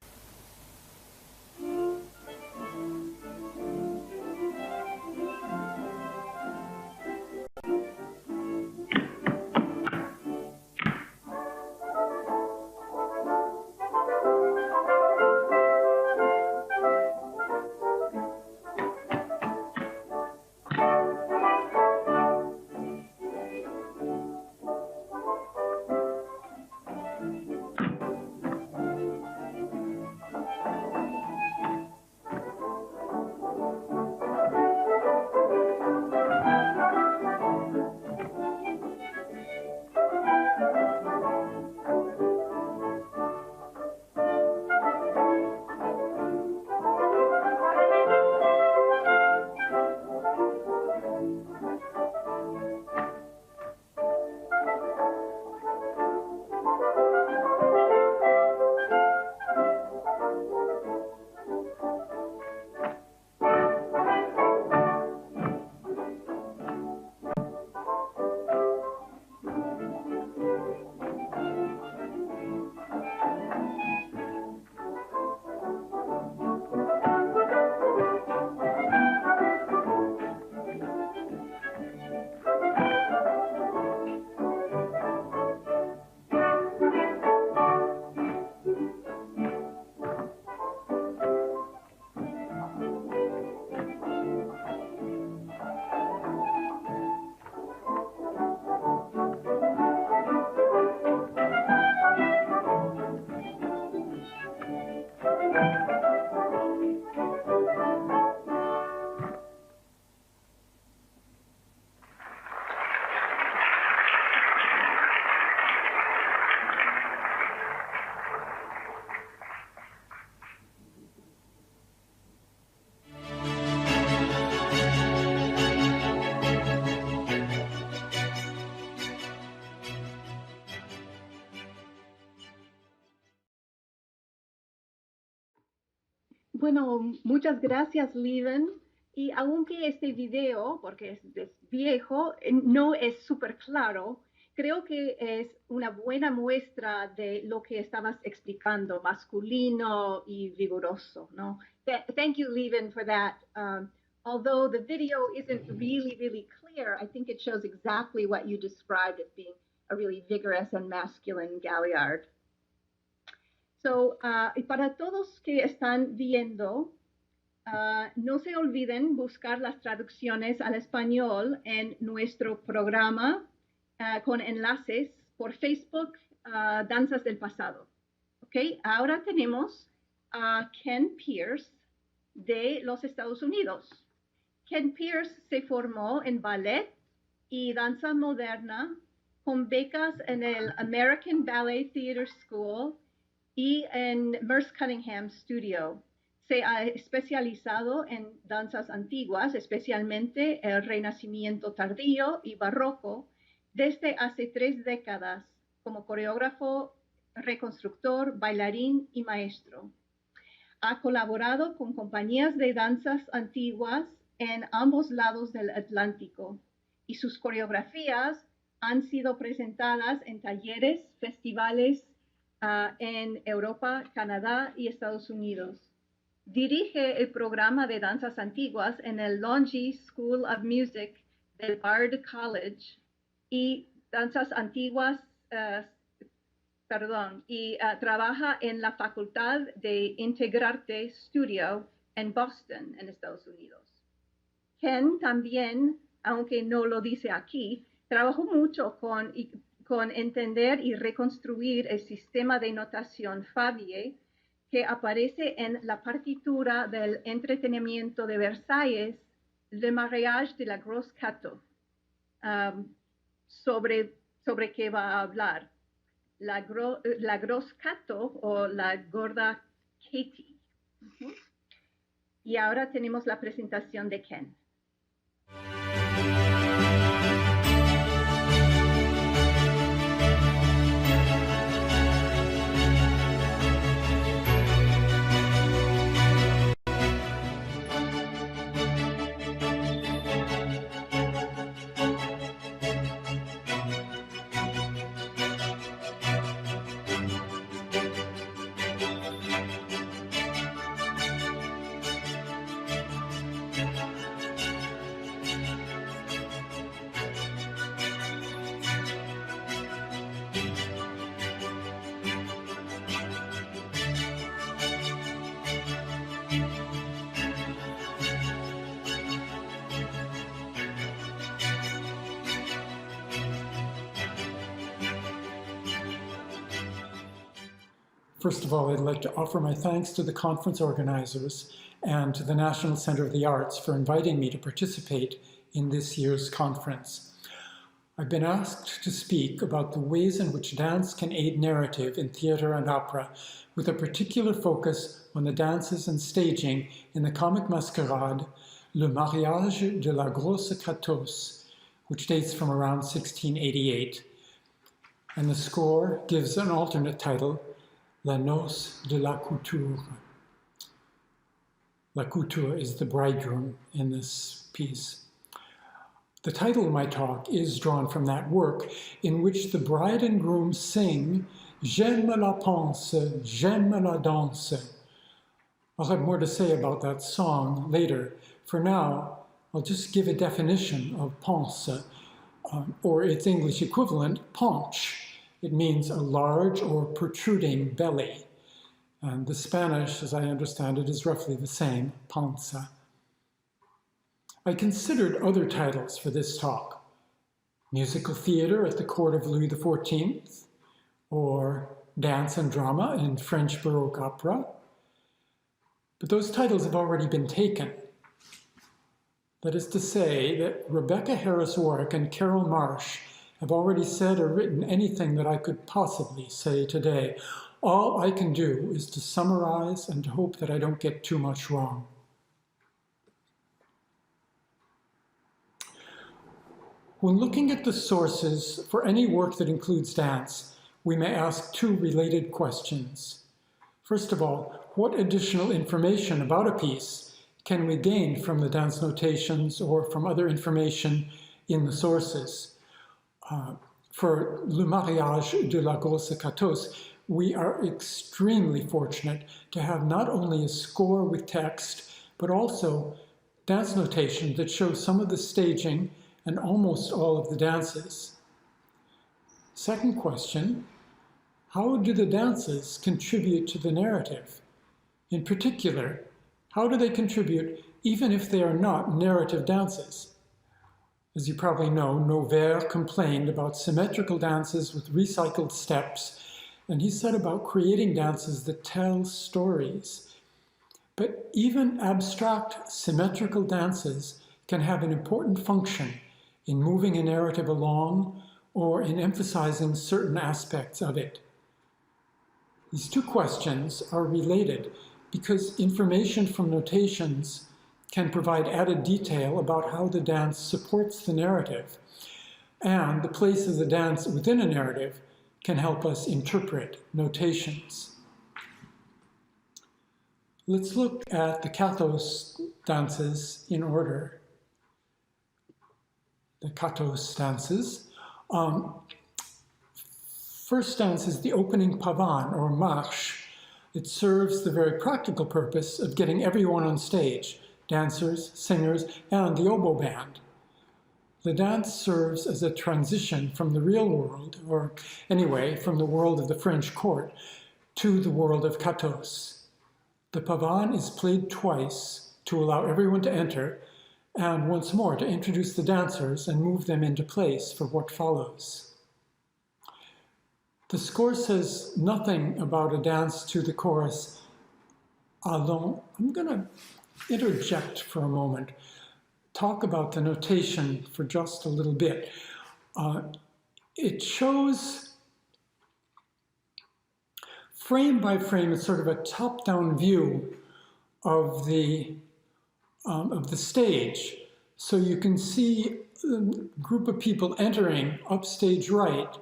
Bueno, muchas gracias, Liven. Y aunque este video, porque es viejo, no es súper claro, creo que es una buena muestra de lo que estabas explicando, masculino y vigoroso, ¿no? Thank you, Liven, for that. Although the video isn't really clear, I think it shows exactly what you described as being a really vigorous and masculine galliard. So, para todos que están viendo, no se olviden buscar las traducciones al español en nuestro programa con enlaces por Facebook, Danzas del Pasado. Okay, ahora tenemos a Ken Pierce de los Estados Unidos. Ken Pierce se formó en ballet y danza moderna con becas en el American Ballet Theatre School y en Merce Cunningham Studio. Se ha especializado en danzas antiguas, especialmente el Renacimiento tardío y barroco, desde hace 3 décadas como coreógrafo, reconstructor, bailarín y maestro. Ha colaborado con compañías de danzas antiguas en ambos lados del Atlántico y sus coreografías han sido presentadas en talleres, festivales en Europa, Canadá y Estados Unidos. Dirige el programa de danzas antiguas en el Longy School of Music del Bard College y danzas antiguas, trabaja en la Facultad de Integrarte Studio en Boston, en Estados Unidos. Ken también, aunque no lo dice aquí, trabajó mucho con entender y reconstruir el sistema de notación Favier que aparece en la partitura del entretenimiento de Versalles, Le Mariage de la Grosse Cato, sobre qué va a hablar. La Grosse Cato o la Gorda Katie. Y ahora tenemos la presentación de Ken. First of all, I'd like to offer my thanks to the conference organizers and to the National Center of the Arts for inviting me to participate in this year's conference. I've been asked to speak about the ways in which dance can aid narrative in theater and opera, with a particular focus on the dances and staging in the comic masquerade Le Mariage de la Grosse Catos, which dates from around 1688. And the score gives an alternate title, La Noce de la Couture. La Couture is the bridegroom in this piece. The title of my talk is drawn from that work in which the bride and groom sing J'aime la panse, j'aime la danse. I'll have more to say about that song later. For now, I'll just give a definition of panse, or its English equivalent, paunch. It means a large or protruding belly. And the Spanish, as I understand it, is roughly the same, panza. I considered other titles for this talk. Musical theater at the court of Louis XIV, or dance and drama in French Baroque opera. But those titles have already been taken. That is to say that Rebecca Harris Warwick and Carol Marsh have already said or written anything that I could possibly say today. All I can do is to summarize and to hope that I don't get too much wrong. When looking at the sources for any work that includes dance, we may ask two related questions. First of all, what additional information about a piece can we gain from the dance notations or from other information in the sources? For Le Mariage de la Grosse Catos, we are extremely fortunate to have not only a score with text, but also dance notation that shows some of the staging and almost all of the dances. Second question, how do the dances contribute to the narrative? In particular, how do they contribute even if they are not narrative dances? As you probably know, Noverre complained about symmetrical dances with recycled steps, and he said about creating dances that tell stories. But even abstract symmetrical dances can have an important function in moving a narrative along or in emphasizing certain aspects of it. These two questions are related because information from notations can provide added detail about how the dance supports the narrative, and the place of the dance within a narrative can help us interpret notations. Let's look at the Catos dances in order. The Catos dances. First dance is the opening pavane, or marche. It serves the very practical purpose of getting everyone on stage, dancers, singers, and the oboe band. The dance serves as a transition from the real world, or anyway, from the world of the French court, to the world of Catos. The pavane is played twice to allow everyone to enter, and once more to introduce the dancers and move them into place for what follows. The score says nothing about a dance to the chorus, Allons. I'm going to interject for a moment, talk about the notation for just a little bit. It shows frame by frame, it's sort of a top-down view of the stage. So you can see a group of people entering upstage right,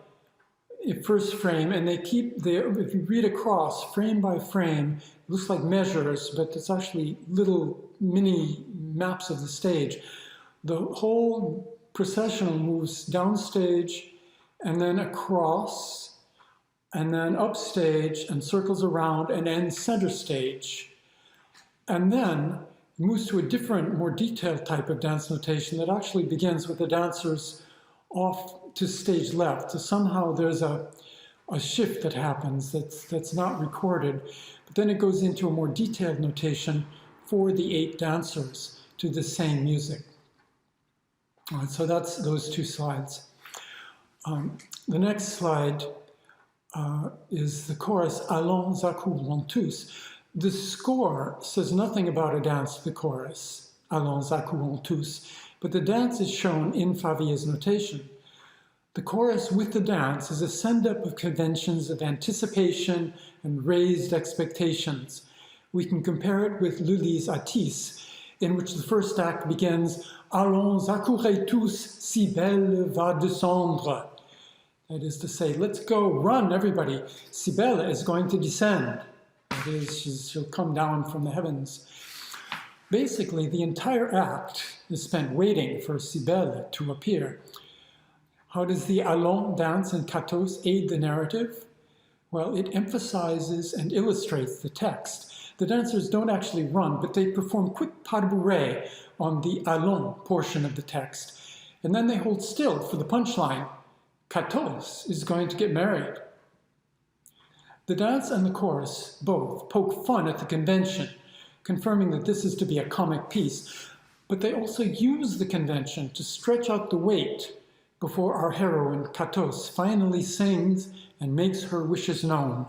first frame, and they keep there. If you read across frame by frame, it looks like measures, but it's actually little mini maps of the stage. The whole processional moves downstage and then across and then upstage and circles around and ends center stage. And then it moves to a different, more detailed type of dance notation that actually begins with the dancers off to stage left. So somehow there's a shift that happens that's not recorded, but then it goes into a more detailed notation for the 8 dancers to the same music. All right, so that's those 2 slides. The next slide is the chorus, Allons accourons tous. The score says nothing about a dance to the chorus, Allons accourons tous, but the dance is shown in Favier's notation. The chorus with the dance is a send-up of conventions of anticipation and raised expectations. We can compare it with Lully's Attis, in which the first act begins, Allons accourir tous, si belle va descendre. That is to say, let's go, run everybody, si belle is going to descend. That is, she'll come down from the heavens. Basically, the entire act is spent waiting for Cybele to appear. How does the Allons dance in Catos aid the narrative? Well, it emphasizes and illustrates the text. The dancers don't actually run, but they perform quick pas de bourrée on the Allons portion of the text. And then they hold still for the punchline. Catos is going to get married. The dance and the chorus both poke fun at the convention, confirming that this is to be a comic piece, but they also use the convention to stretch out the wait before our heroine, Catos, finally sings and makes her wishes known.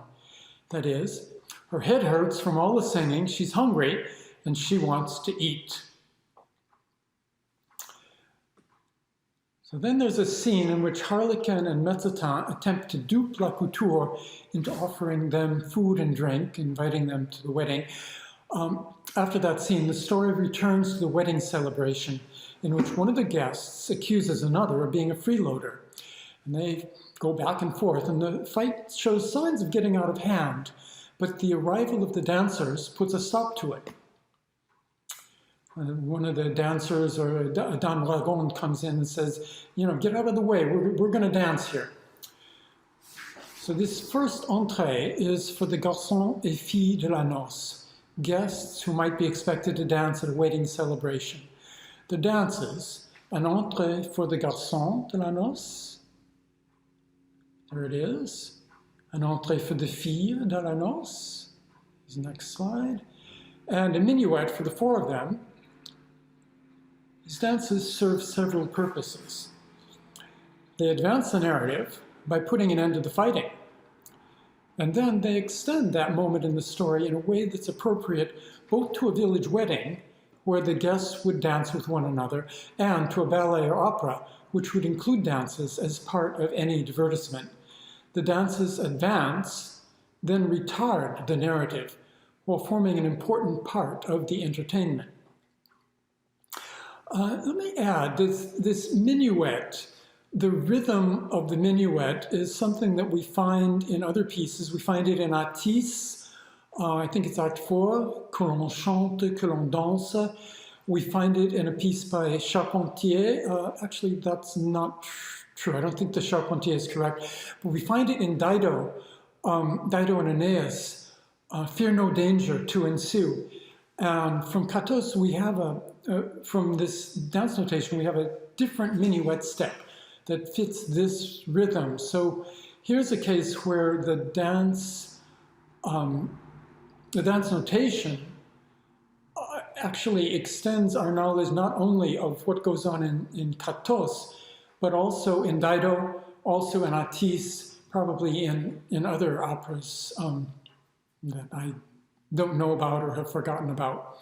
That is, her head hurts from all the singing, she's hungry, and she wants to eat. So then there's a scene in which Harlequin and Metzotin attempt to dupe La Couture into offering them food and drink, inviting them to the wedding. After that scene, the story returns to the wedding celebration, in which one of the guests accuses another of being a freeloader. And they go back and forth, and the fight shows signs of getting out of hand. but the arrival of the dancers puts a stop to it. One of the dancers, or a dame dragonde, comes in and says, you know, get out of the way, we're going to dance here. So this first entrée is for the garçons et filles de la noce, guests who might be expected to dance at a wedding celebration. The dances, an entrée for the garçons de la noce, there it is, an entrée for the filles de la noce, next slide, and a minuet for the four of them. These dances serve several purposes. They advance the narrative by putting an end to the fighting. And then they extend that moment in the story in a way that's appropriate both to a village wedding, where the guests would dance with one another, and to a ballet or opera, which would include dances as part of any divertissement. The dances advance, then retard the narrative, while forming an important part of the entertainment. Let me add, this minuet, the rhythm of the minuet is something that we find in other pieces. We find it in Atis, I think it's Act 4, que l'on chante, que l'on danse. We find it in a piece by Charpentier. Actually, that's not true. I don't think the Charpentier is correct. But we find it in Dido, Dido and Aeneas, fear no danger to ensue. And from Catos, we have from this dance notation, we have a different minuet step that fits this rhythm. So here's a case where the dance notation actually extends our knowledge not only of what goes on in Catos, but also in Dido, also in Atis, probably in other operas that I don't know about or have forgotten about.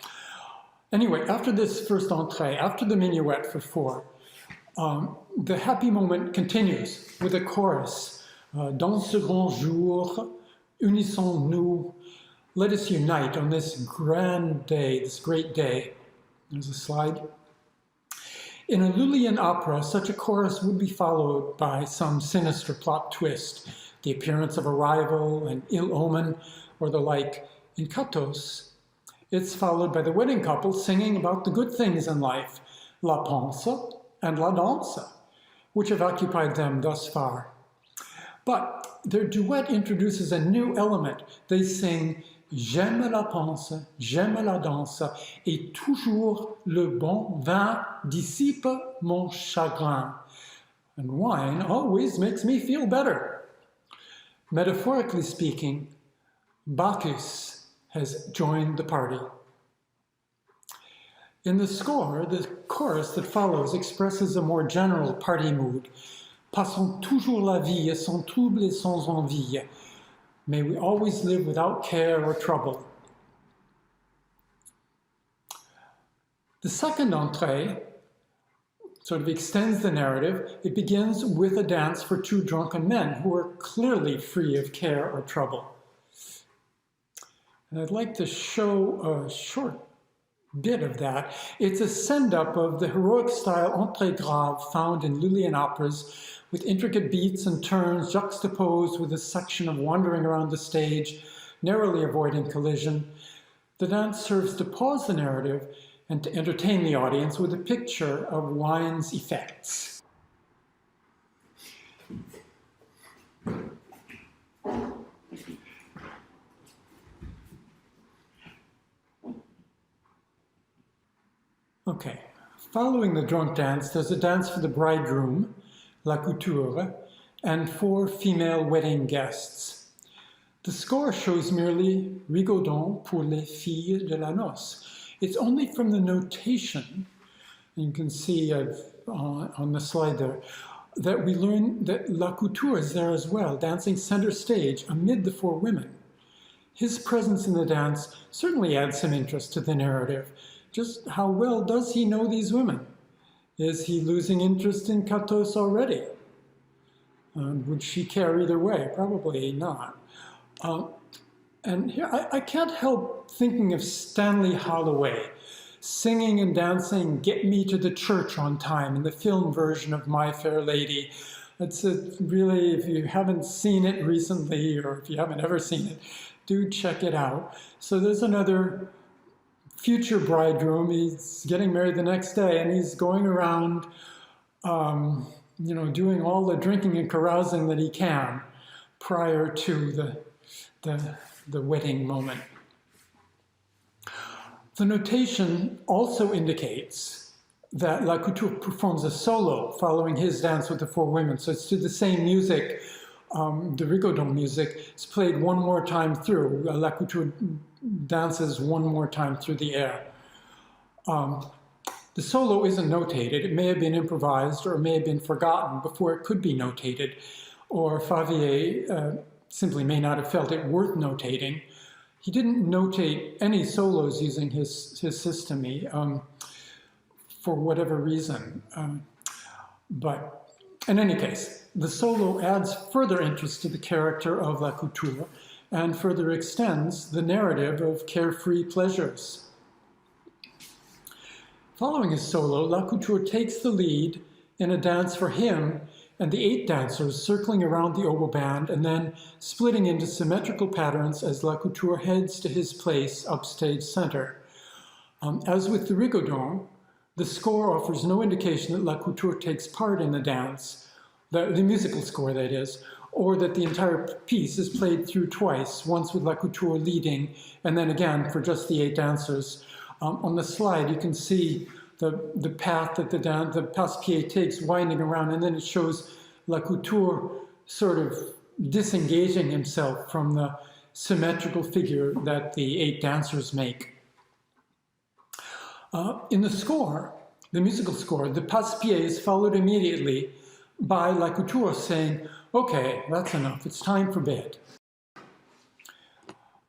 Anyway, after this first entrée, after the minuet for four, the happy moment continues with a chorus. Dans ce grand jour, unissons-nous, let us unite on this grand day, this great day. There's a slide. In a Lullian opera, such a chorus would be followed by some sinister plot twist, the appearance of a rival, an ill omen, or the like. In Catos, it's followed by the wedding couple singing about the good things in life, la panse and la danse, which have occupied them thus far. But their duet introduces a new element. They sing j'aime la panse, j'aime la danse, et toujours le bon vin dissipe mon chagrin. And wine always makes me feel better. Metaphorically speaking, Bacchus has joined the party. In the score, the chorus that follows expresses a more general party mood. Passons toujours la vie sans trouble et sans envie. May we always live without care or trouble. The second entrée sort of extends the narrative. It begins with a dance for two drunken men who are clearly free of care or trouble. And I'd like to show a short bit of that. It's a send-up of the heroic style entrée grave found in Lullian operas, with intricate beats and turns juxtaposed with a section of wandering around the stage, narrowly avoiding collision. The dance serves to pause the narrative and to entertain the audience with a picture of wine's effects. Okay, following the drunk dance, there's a dance for the bridegroom, la couture, and 4 female wedding guests. The score shows merely rigodon pour les filles de la noce. It's only from the notation, and you can see on the slide there, that we learn that la couture is there as well, dancing center stage amid the 4 women. His presence in the dance certainly adds some interest to the narrative. Just how well does he know these women? Is he losing interest in Catos already? Would she care either way? Probably not. And here, I can't help thinking of Stanley Holloway singing and dancing Get Me to the Church on Time in the film version of My Fair Lady. It's really, if you haven't seen it recently, or if you haven't ever seen it, Do check it out. So there's another future bridegroom. He's getting married the next day, and he's going around, doing all the drinking and carousing that he can prior to the wedding moment. The notation also indicates that La Couture performs a solo following his dance with the four women. So it's to the same music, the rigodon music. It's played one more time through. La Couture dances one more time through the air. The solo isn't notated. It may have been improvised or it may have been forgotten before it could be notated, or Favier simply may not have felt it worth notating. He didn't notate any solos using his systeme for whatever reason. But in any case, the solo adds further interest to the character of La Couture and further extends the narrative of carefree pleasures. Following his solo, La Couture takes the lead in a dance for him and the 8 dancers circling around the oboe band and then splitting into symmetrical patterns as La Couture heads to his place upstage center. As with the rigodon, the score offers no indication that La Couture takes part in the dance, the musical score that is, or that the entire piece is played through twice, once with La Couture leading and then again for just the 8 dancers. On the slide, you can see the path that the passe-pied takes winding around, and then it shows La Couture sort of disengaging himself from the symmetrical figure that the 8 dancers make. In the score, the musical score, the passe-pied is followed immediately by La Couture saying, "Okay, that's enough, it's time for bed."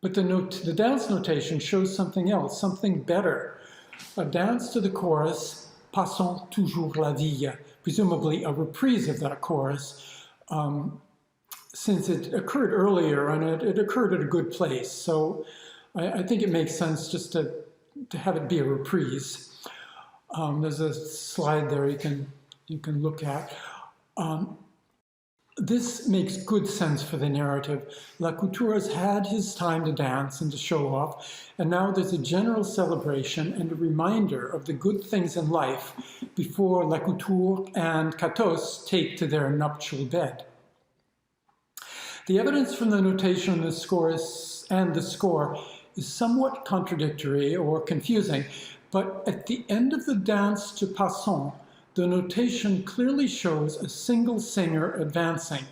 But the dance notation shows something else, something better. A dance to the chorus, Passons toujours la vie, presumably a reprise of that chorus, since it occurred earlier and it occurred at a good place. So I think it makes sense just to have it be a reprise. There's a slide there you can look at. This makes good sense for the narrative. La Couture has had his time to dance and to show off, and now there's a general celebration and a reminder of the good things in life before La Couture and Catos take to their nuptial bed. The evidence from the notation of the score is somewhat contradictory or confusing, but at the end of the dance to Passons, the notation clearly shows a single singer advancing.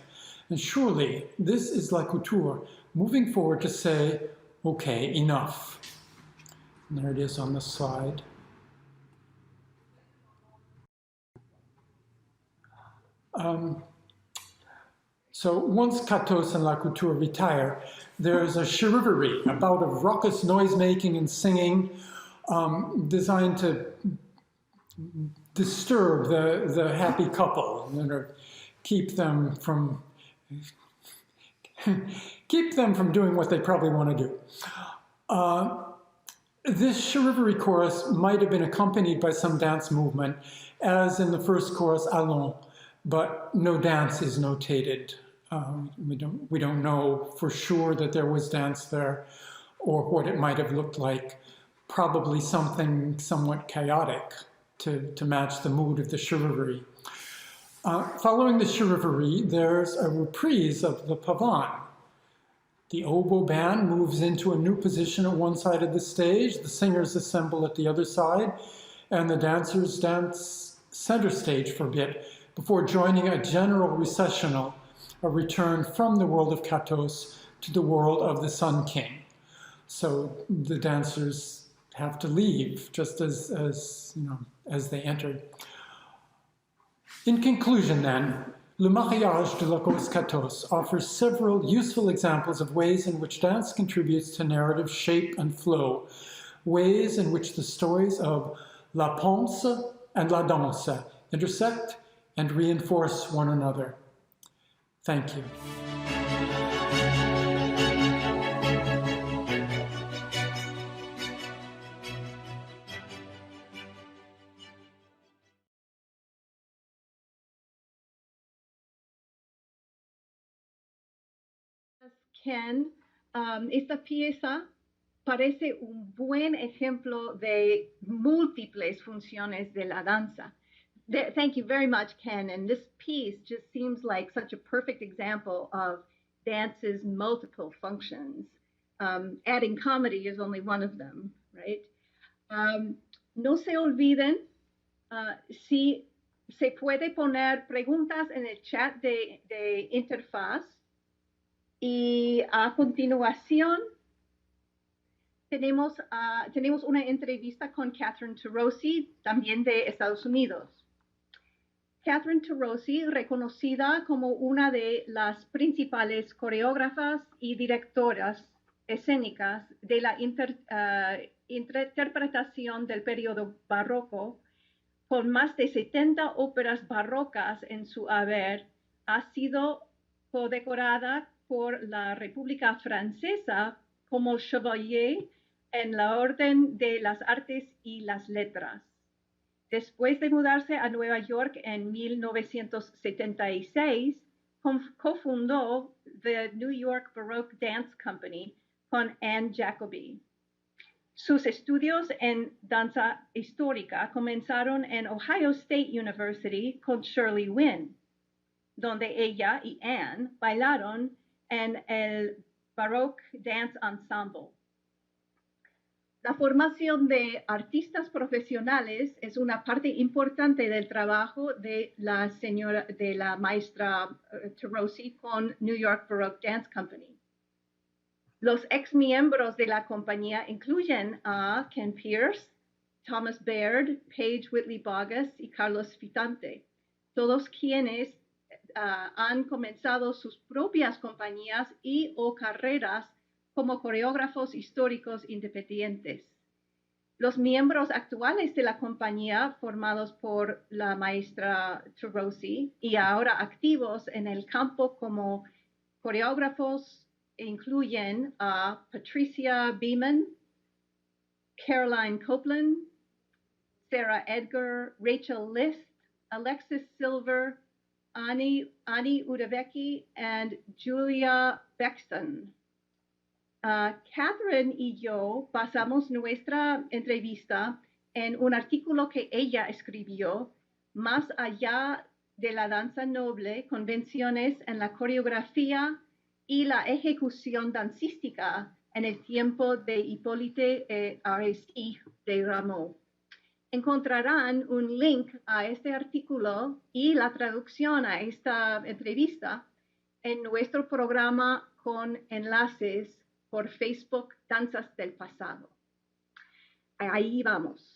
And surely this is La Couture moving forward to say, okay, enough. And there it is on the slide. So once Catos and La Couture retire, there's a charivari, a bout of raucous noise-making and singing designed to disturb the happy couple, keep them from doing what they probably want to do. This charivari chorus might have been accompanied by some dance movement, as in the first chorus, Allons, but no dance is notated. We don't know for sure that there was dance there or what it might have looked like. Probably something somewhat chaotic to match the mood of the charivari. Following the charivari, there's a reprise of the pavane. The oboe band moves into a new position at one side of the stage, the singers assemble at the other side, and the dancers dance center stage for a bit before joining a general recessional, a return from the world of Catos to the world of the Sun King. So the dancers have to leave just as they entered. In conclusion then, Le Mariage de la Grosse Catos offers several useful examples of ways in which dance contributes to narrative shape and flow, ways in which the stories of La Panse and La Danse intersect and reinforce one another. Thank you. Ken esta pieza parece un buen ejemplo de múltiples funciones de la danza. Thank you very much, Ken. And this piece just seems like such a perfect example of dance's multiple functions. Adding comedy is only one of them, right? No se olviden, si se puede poner preguntas en el chat de interfaz. Y a continuación, tenemos una entrevista con Catherine Tarosi, también de Estados Unidos. Catherine Tarosi, reconocida como una de las principales coreógrafas y directoras escénicas de la interpretación del periodo barroco, con más de 70 óperas barrocas en su haber, ha sido condecorada por la República Francesa como Chevalier en la Orden de las Artes y las Letras. Después de mudarse a Nueva York en 1976, cofundó the New York Baroque Dance Company con Anne Jacoby. Sus estudios en danza histórica comenzaron en Ohio State University con Shirley Wynn, donde ella y Anne bailaron en el Baroque Dance Ensemble. La formación de artistas profesionales es una parte importante del trabajo de la maestra Tarosi con New York Baroque Dance Company. Los ex miembros de la compañía incluyen a Ken Pierce, Thomas Baird, Paige Whitley Bogus y Carlos Fitante, todos quienes han comenzado sus propias compañías o carreras como coreógrafos históricos independientes. Los miembros actuales de la compañía, formados por la maestra Tarosi y ahora activos en el campo como coreógrafos, incluyen a Patricia Beeman, Caroline Copeland, Sarah Edgar, Rachel List, Alexis Silver, Ani Udavecki, and Julia Bexton. Catherine y yo basamos nuestra entrevista en un artículo que ella escribió, Más allá de la danza noble, convenciones en la coreografía y la ejecución dancística en el tiempo de Hippolyte Aristi de Rameau. Encontrarán un link a este artículo y la traducción a esta entrevista en nuestro programa con enlaces por Facebook Danzas del Pasado. Ahí vamos.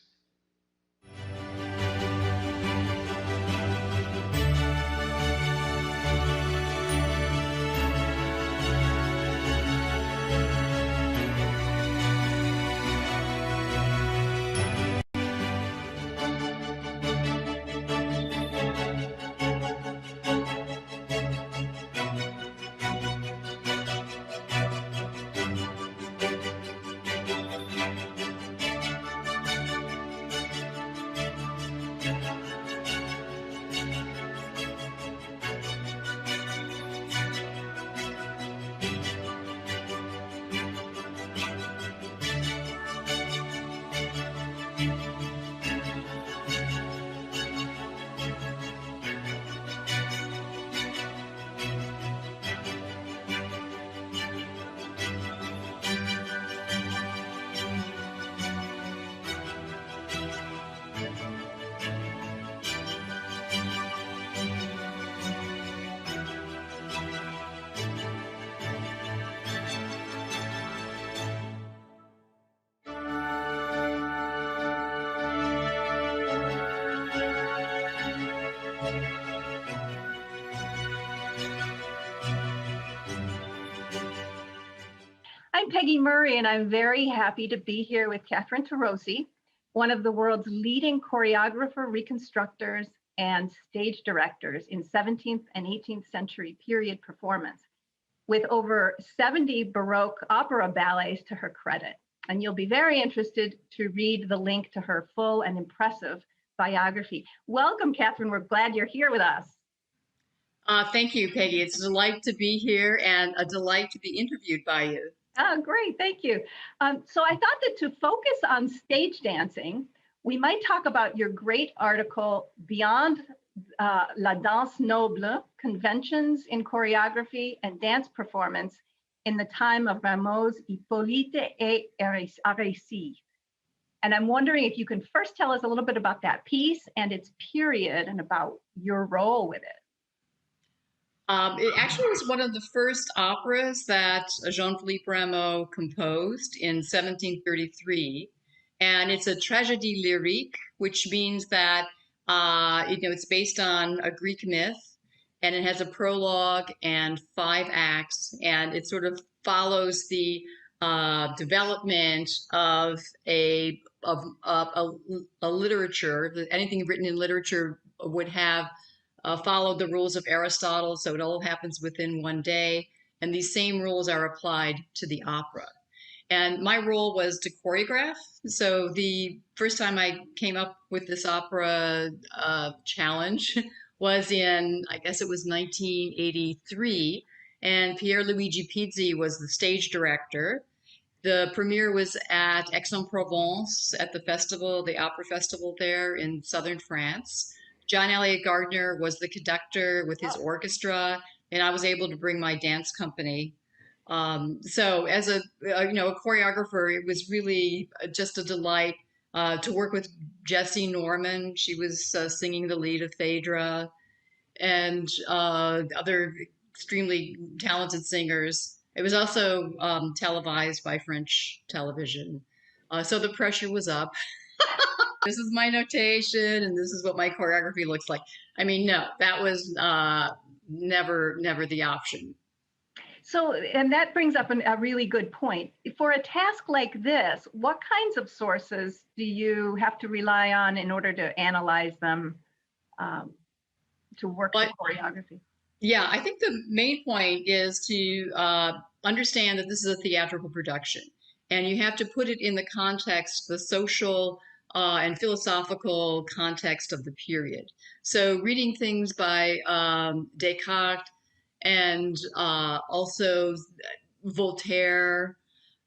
I'm Peggy Murray, and I'm very happy to be here with Catherine Tarosi, one of the world's leading choreographer, reconstructors, and stage directors in 17th and 18th century period performance, with over 70 Baroque opera ballets to her credit. And you'll be very interested to read the link to her full and impressive biography. Welcome, Catherine. We're glad you're here with us. Thank you, Peggy. It's a delight to be here and a delight to be interviewed by you. Oh, great, thank you. So I thought that to focus on stage dancing, we might talk about your great article, Beyond la danse noble, conventions in choreography and dance performance in the time of Rameau's Hippolyte et Aricie. And I'm wondering if you can first tell us a little bit about that piece and its period and about your role with it. It actually was one of the first operas that Jean-Philippe Rameau composed in 1733. And it's a tragédie lyrique, which means that it's based on a Greek myth, and it has a prologue and 5 acts, and it sort of follows the development of a literature. Anything written in literature would have followed the rules of Aristotle, so it all happens within one day, and these same rules are applied to the opera. And my role was to choreograph. So the first time I came up with this opera challenge was in, I guess it was 1983, and Pierluigi Pizzi was the stage director. The premiere was at Aix-en-Provence at the festival, the opera festival there in southern France. John Elliott Gardner was the conductor with his orchestra, and I was able to bring my dance company. So as a choreographer, it was really just a delight to work with Jessie Norman. She was singing the lead of Phaedra, and other extremely talented singers. It was also televised by French television. So the pressure was up. This is my notation, and this is what my choreography looks like. I mean, no, that was never the option. So, and that brings up a really good point. For a task like this, what kinds of sources do you have to rely on in order to analyze them to work the choreography? Yeah, I think the main point is to understand that this is a theatrical production, and you have to put it in the context, the social and philosophical context of the period. So reading things by Descartes and also Voltaire,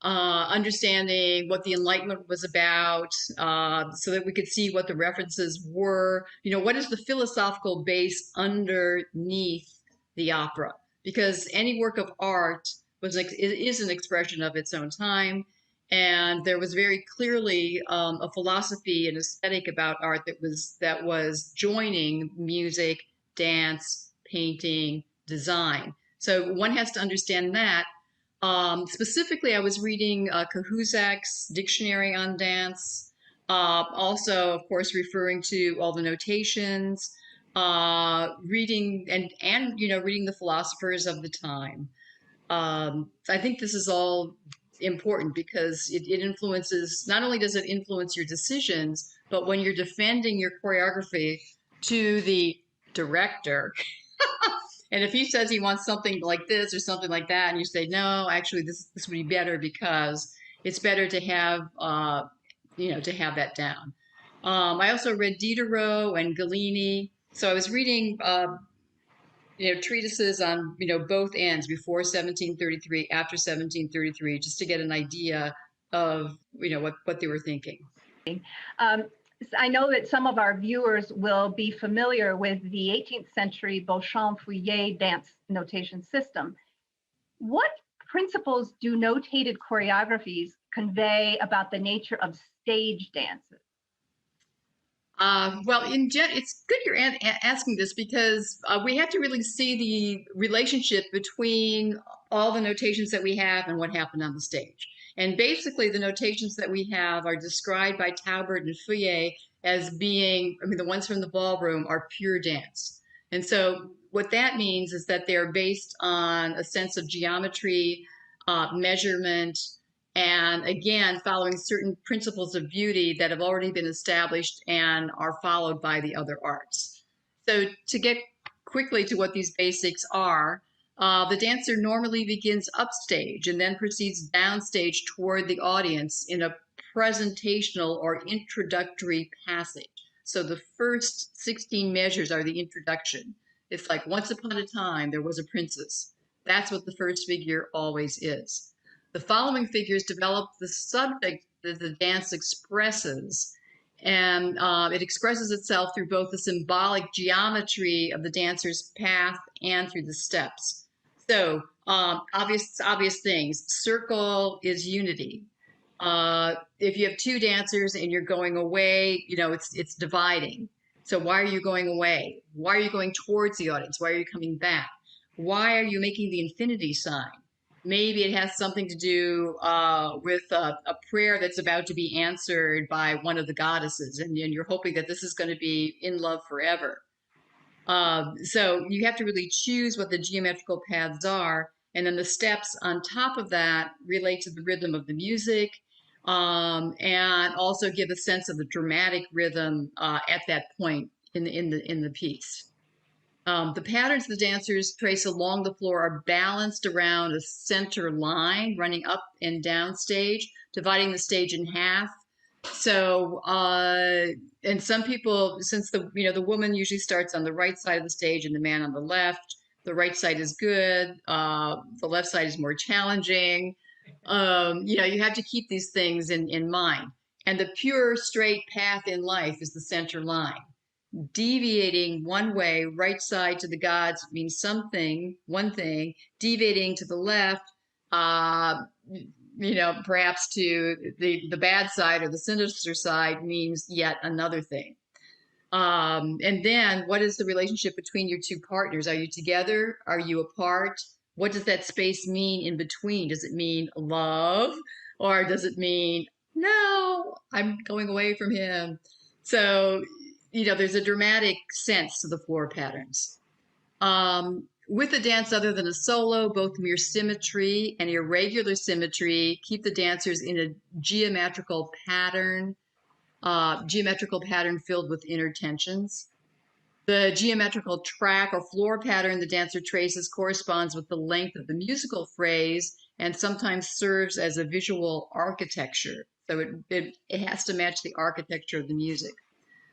understanding what the Enlightenment was about, so that we could see what the references were. What is the philosophical base underneath the opera? Because any work of art is an expression of its own time. And there was very clearly a philosophy and aesthetic about art that was joining music, dance, painting, design. So one has to understand that. Specifically, I was reading Cahuzak's Dictionary on Dance. Also, of course, referring to all the notations, reading reading the philosophers of the time. I think this is all important because it influences, not only does it influence your decisions, but when you're defending your choreography to the director, and if he says he wants something like this or something like that, and you say, no, actually this would be better because it's better to have, to have that down. I also read Diderot and Gallini. So I was reading, treatises on, both ends, before 1733, after 1733, just to get an idea of, what they were thinking. I know that some of our viewers will be familiar with the 18th century Beauchamp-Fouillet dance notation system. What principles do notated choreographies convey about the nature of stage dances? Well, it's good you're asking this because we have to really see the relationship between all the notations that we have and what happened on the stage. And basically, the notations that we have are described by Taubert and Fouillet as being, the ones from the ballroom are pure dance. And so what that means is that they're based on a sense of geometry, measurement, and again, following certain principles of beauty that have already been established and are followed by the other arts. So to get quickly to what these basics are, the dancer normally begins upstage and then proceeds downstage toward the audience in a presentational or introductory passage. So the first 16 measures are the introduction. It's like once upon a time, there was a princess. That's what the first figure always is. The following figures develop the subject that the dance expresses, and it expresses itself through both the symbolic geometry of the dancer's path and through the steps. So obvious things. Circle is unity. If you have two dancers and you're going away, it's dividing. So why are you going away? Why are you going towards the audience? Why are you coming back? Why are you making the infinity sign? Maybe it has something to do with a prayer that's about to be answered by one of the goddesses, and you're hoping that this is going to be in love forever. So you have to really choose what the geometrical paths are, and then the steps on top of that relate to the rhythm of the music, and also give a sense of the dramatic rhythm at that point in the piece. The patterns the dancers trace along the floor are balanced around a center line running up and down stage, dividing the stage in half. So, and some people, since the woman usually starts on the right side of the stage and the man on the left, the right side is good, the left side is more challenging. You have to keep these things in mind. And the pure straight path in life is the center line. Deviating one way, right side to the gods, means one thing. Deviating to the left, perhaps to the bad side or the sinister side, means yet another thing. And then what is the relationship between your two partners? Are you together? Are you apart? What does that space mean in between? Does it mean love? Or does it mean, no, I'm going away from him? So, there's a dramatic sense to the floor patterns. With a dance other than a solo, both mere symmetry and irregular symmetry keep the dancers in a geometrical pattern filled with inner tensions. The geometrical track or floor pattern the dancer traces corresponds with the length of the musical phrase and sometimes serves as a visual architecture. So it has to match the architecture of the music.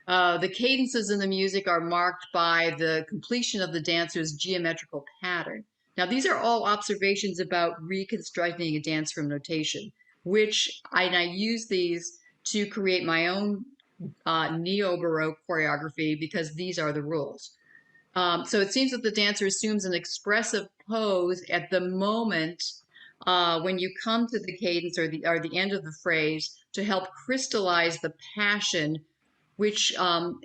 The cadences in the music are marked by the completion of the dancer's geometrical pattern. Now, these are all observations about reconstructing a dance from notation, and I use these to create my own neo-Baroque choreography because these are the rules. So it seems that the dancer assumes an expressive pose at the moment when you come to the cadence or the end of the phrase to help crystallize the passion which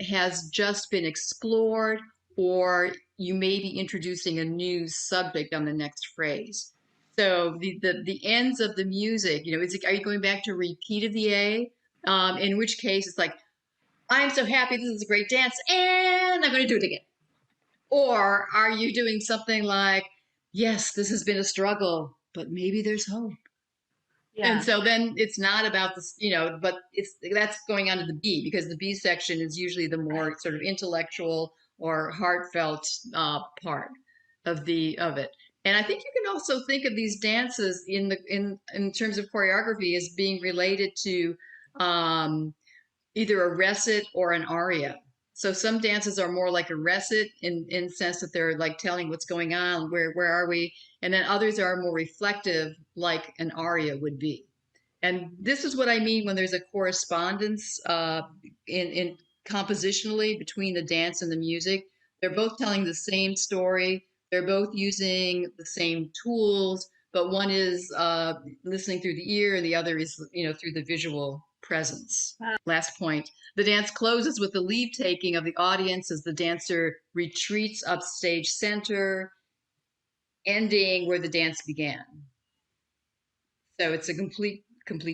has just been explored, or you may be introducing a new subject on the next phrase. So the ends of the music, are you going back to repeat of the A? In which case it's like, I'm so happy, this is a great dance, and I'm going to do it again. Or are you doing something like, yes, this has been a struggle, but maybe there's hope. Yeah. And so then it's not about this, but that's going on to the B, because the B section is usually the more sort of intellectual or heartfelt part of it. And I think you can also think of these dances in terms of choreography as being related to either a recit or an aria. So some dances are more like a recit in the sense that they're like telling what's going on, where are we? And then others are more reflective, like an aria would be. And this is what I mean when there's a correspondence in compositionally between the dance and the music. They're both telling the same story. They're both using the same tools, but one is listening through the ear and the other is, through the visual presence. Wow. Last point. The dance closes with the leave taking of the audience as the dancer retreats up stage center, ending where the dance began. So it's a complete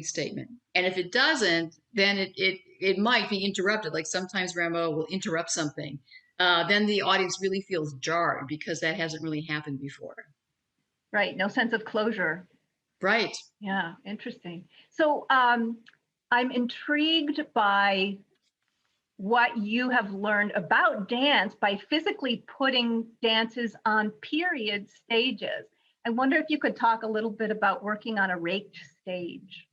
statement. And if it doesn't, then it might be interrupted. Like sometimes Rameau will interrupt something. Then the audience really feels jarred because that hasn't really happened before. Right. No sense of closure. Right. Yeah. Interesting. So I'm intrigued by what you have learned about dance by physically putting dances on period stages. I wonder if you could talk a little bit about working on a raked stage.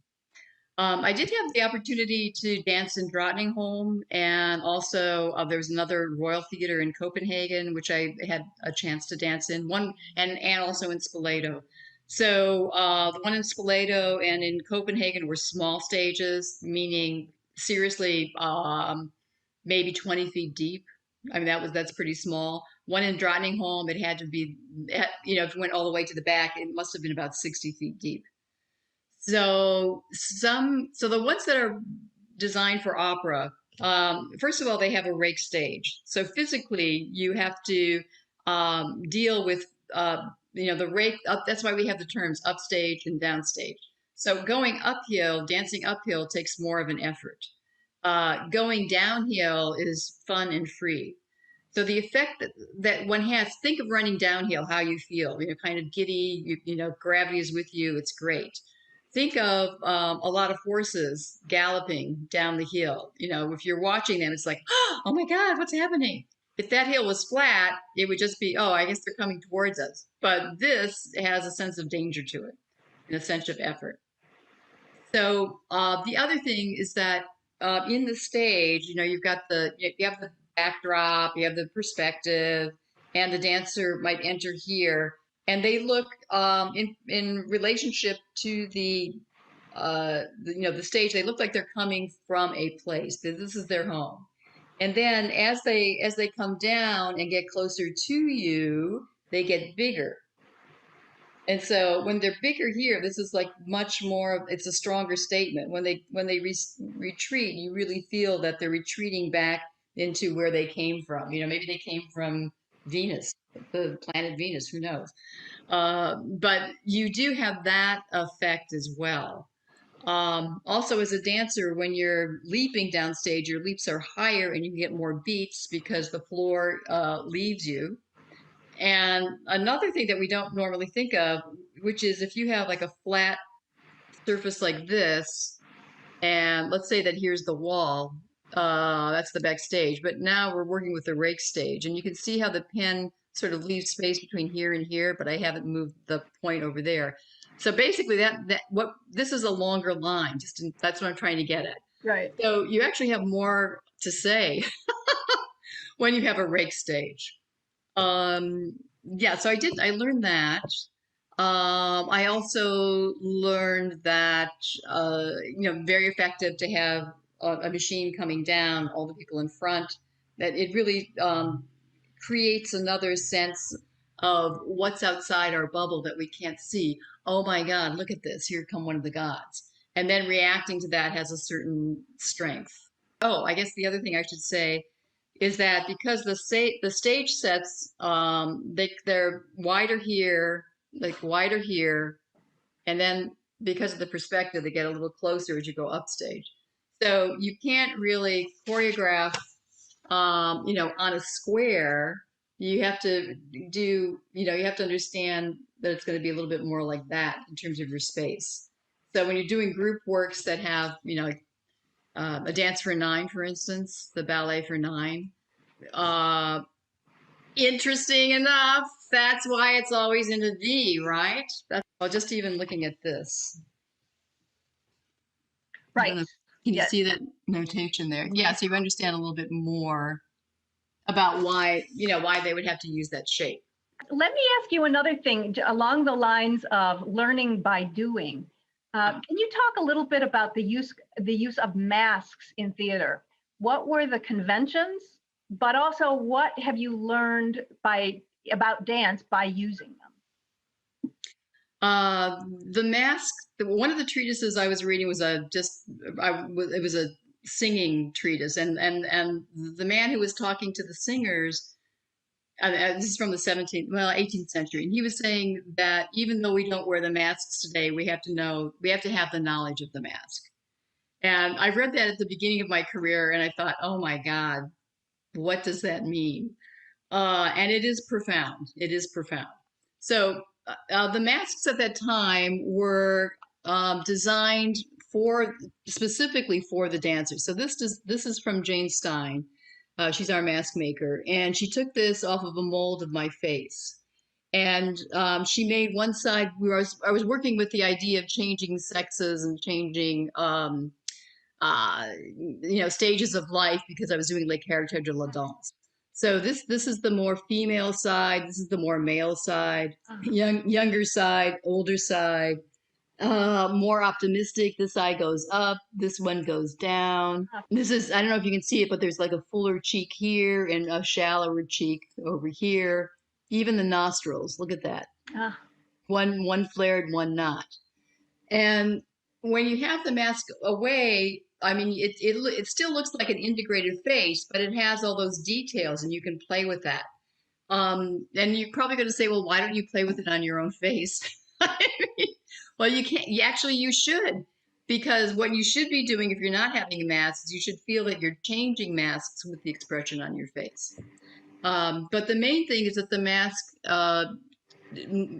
I did have the opportunity to dance in Drottningholm, and also there was another Royal Theatre in Copenhagen, which I had a chance to dance in, and also in Spoleto. So the one in Spoleto and in Copenhagen were small stages, meaning seriously maybe 20 feet deep. I mean, that's pretty small. One in Drottningholm, it had to be, you know, if you went all the way to the back, it must have been about 60 feet deep. So the ones that are designed for opera, first of all, they have a rake stage. So physically, you have to deal with, you know, the rake up. That's why we have the terms upstage and downstage. So going uphill, dancing uphill takes more of an effort. Going downhill is fun and free. So the effect that one has, think of running downhill, how you feel, you know, kind of giddy, you know, gravity is with you. It's great. Think of a lot of horses galloping down the hill. You know, if you're watching them, it's like, oh my God, what's happening? If that hill was flat, it would just be, oh, I guess they're coming towards us. But this has a sense of danger to it and a sense of effort. So the other thing is that in the stage, you know, you have the backdrop, you have the perspective, and the dancer might enter here, and they look in relationship to the you know, the stage. They look like they're coming from a place. This is their home. And then as they come down and get closer to you, they get bigger. And so when they're bigger here, this is like much more, it's a stronger statement. When they retreat, you really feel that they're retreating back into where they came from. You know, maybe they came from Venus, the planet Venus, who knows? But you do have that effect as well. Also, as a dancer, when you're leaping downstage, your leaps are higher and you get more beats because the floor leaves you. And another thing that we don't normally think of, which is if you have like a flat surface like this, and let's say that here's the wall, that's the backstage, but now we're working with the rake stage, and you can see how the pen sort of leaves space between here and here, but I haven't moved the point over there. So basically this is a longer line, that's what I'm trying to get at. Right. So you actually have more to say when you have a rake stage. Yeah, so I learned that. I also learned that, you know, very effective to have a machine coming down, all the people in front, that it really creates another sense of what's outside our bubble that we can't see. Oh my God, look at this. Here come one of the gods. And then reacting to that has a certain strength. Oh, I guess the other thing I should say is that because the stage sets, they're wider here, and then because of the perspective, they get a little closer as you go upstage. So you can't really choreograph, you know, on a square. You have to do, you know, you have to understand that it's going to be a little bit more like that in terms of your space. So when you're doing group works that have, you know, a dance for 9, for instance, the ballet for 9. Interesting enough, that's why it's always in a V, right? Well, just even looking at this. Right. Can you see that notation there? Yeah, so you understand a little bit more about why, you know, why they would have to use that shape. Let me ask you another thing along the lines of learning by doing. Can you talk a little bit about the use of masks in theater? What were the conventions, but also what have you learned about dance by using them? The mask. One of the treatises I was reading was it was a singing treatise, and the man who was talking to the singers. This is from the 18th century, and he was saying that even though we don't wear the masks today, we have to have the knowledge of the mask. And I read that at the beginning of my career, and I thought, oh my God, what does that mean? And it is profound. It is profound. So the masks at that time were designed specifically for the dancers. So this is from Jane Stein. She's our mask maker, and she took this off of a mold of my face, and she made one side. I was working with the idea of changing sexes and changing, you know, stages of life because I was doing Les Caractères de la Danse. So this is the more female side. This is the more male side. Younger side, older side. More optimistic. This eye goes up. This one goes down. This is, I don't know if you can see it, but there's like a fuller cheek here and a shallower cheek over here. Even the nostrils. Look at that. One flared, one not. And when you have the mask away, I mean, it still looks like an integrated face, but it has all those details, and you can play with that. And you're probably going to say, well, why don't you play with it on your own face? Well, you can't. You should, because what you should be doing if you're not having a mask is you should feel that you're changing masks with the expression on your face. But the main thing is that the mask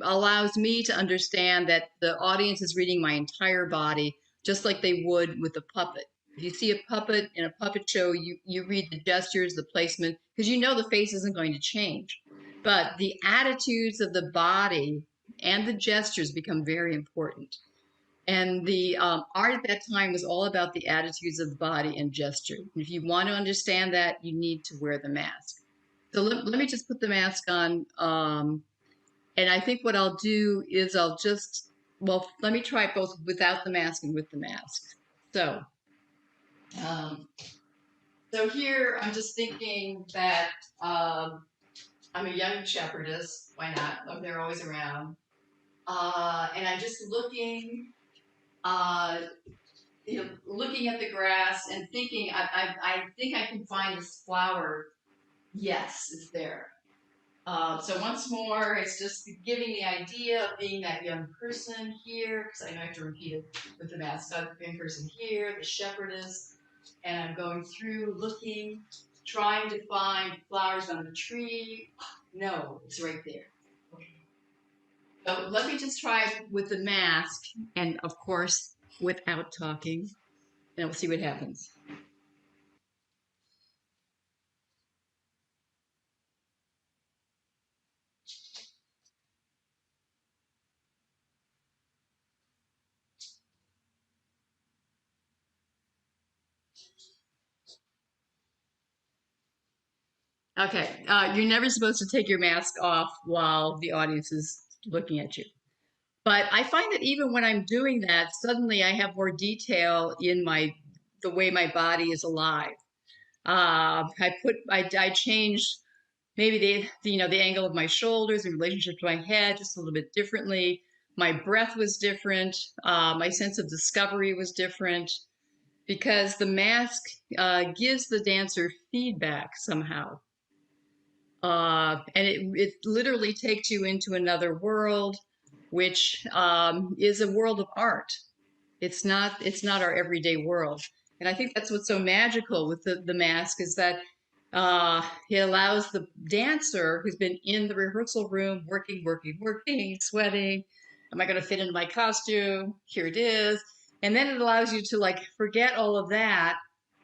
allows me to understand that the audience is reading my entire body, just like they would with a puppet. If you see a puppet in a puppet show, you read the gestures, the placement, because you know the face isn't going to change. But the attitudes of the body and the gestures become very important. And the art at that time was all about the attitudes of the body and gesture. And if you want to understand that, you need to wear the mask. So let me just put the mask on. And I think what I'll do is let me try it both without the mask and with the mask. So, so here I'm just thinking that I'm a young shepherdess. Why not? They're always around. And I'm just looking, looking at the grass and thinking, I think I can find this flower. Yes, it's there. So once more, it's just giving the idea of being that young person here, because I know I have to repeat it with the mask. So the young person here, the shepherdess, and I'm going through, looking, trying to find flowers on the tree. No, it's right there. Okay. So let me just try it with the mask, and of course, without talking, and we'll see what happens. Okay, you're never supposed to take your mask off while the audience is looking at you. But I find that even when I'm doing that, suddenly I have more detail in the way my body is alive. I changed maybe the angle of my shoulders in relationship to my head just a little bit differently. My breath was different. My sense of discovery was different, because the mask gives the dancer feedback somehow. And it literally takes you into another world, which is a world of art. It's not our everyday world. And I think that's what's so magical with the mask, is that it allows the dancer who's been in the rehearsal room, working, sweating. Am I going to fit into my costume? Here it is. And then it allows you to forget all of that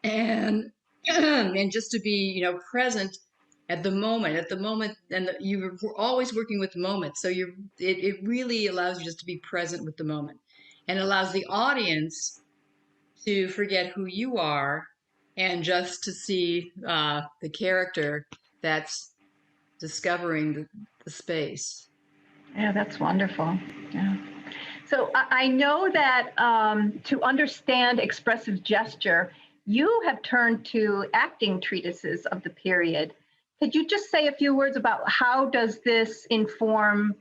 and and just to be, present at the moment, and you're always working with the moment. So it really allows you just to be present with the moment, and allows the audience to forget who you are and just to see the character that's discovering the space. Yeah, that's wonderful. Yeah. So I know that to understand expressive gesture, you have turned to acting treatises of the period. Could you just say a few words about how does this inform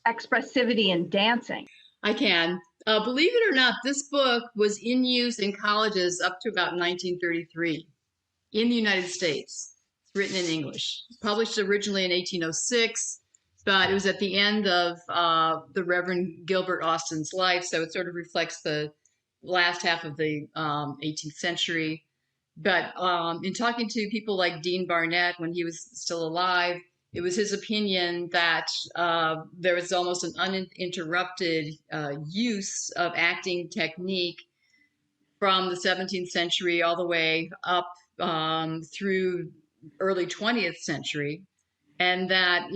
expressivity in dancing? I can. Believe it or not, this book was in use in colleges up to about 1933 in the United States. It's written in English. Published originally in 1806, but it was at the end of the Reverend Gilbert Austin's life, so it sort of reflects the last half of the 18th century. But in talking to people like Dean Barnett when he was still alive, it was his opinion that there was almost an uninterrupted use of acting technique from the 17th century all the way up through early 20th century. And that,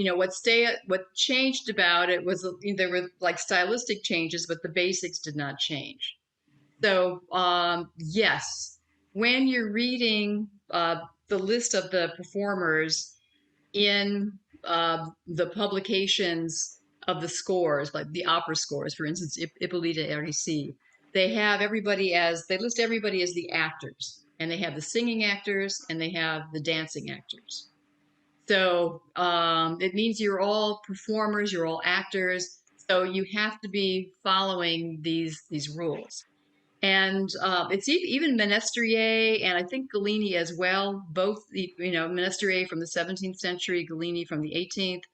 what changed about it was there were stylistic changes, but the basics did not change. So yes, when you're reading the list of the performers in the publications of the scores, like the opera scores, for instance, Hippolyte REC. They list everybody as the actors, and they have the singing actors and they have the dancing actors. So it means you're all performers, you're all actors. So you have to be following these rules. And it's even Menestrier and I think Galini as well, both, Menestrier from the 17th century, Galini from the 18th,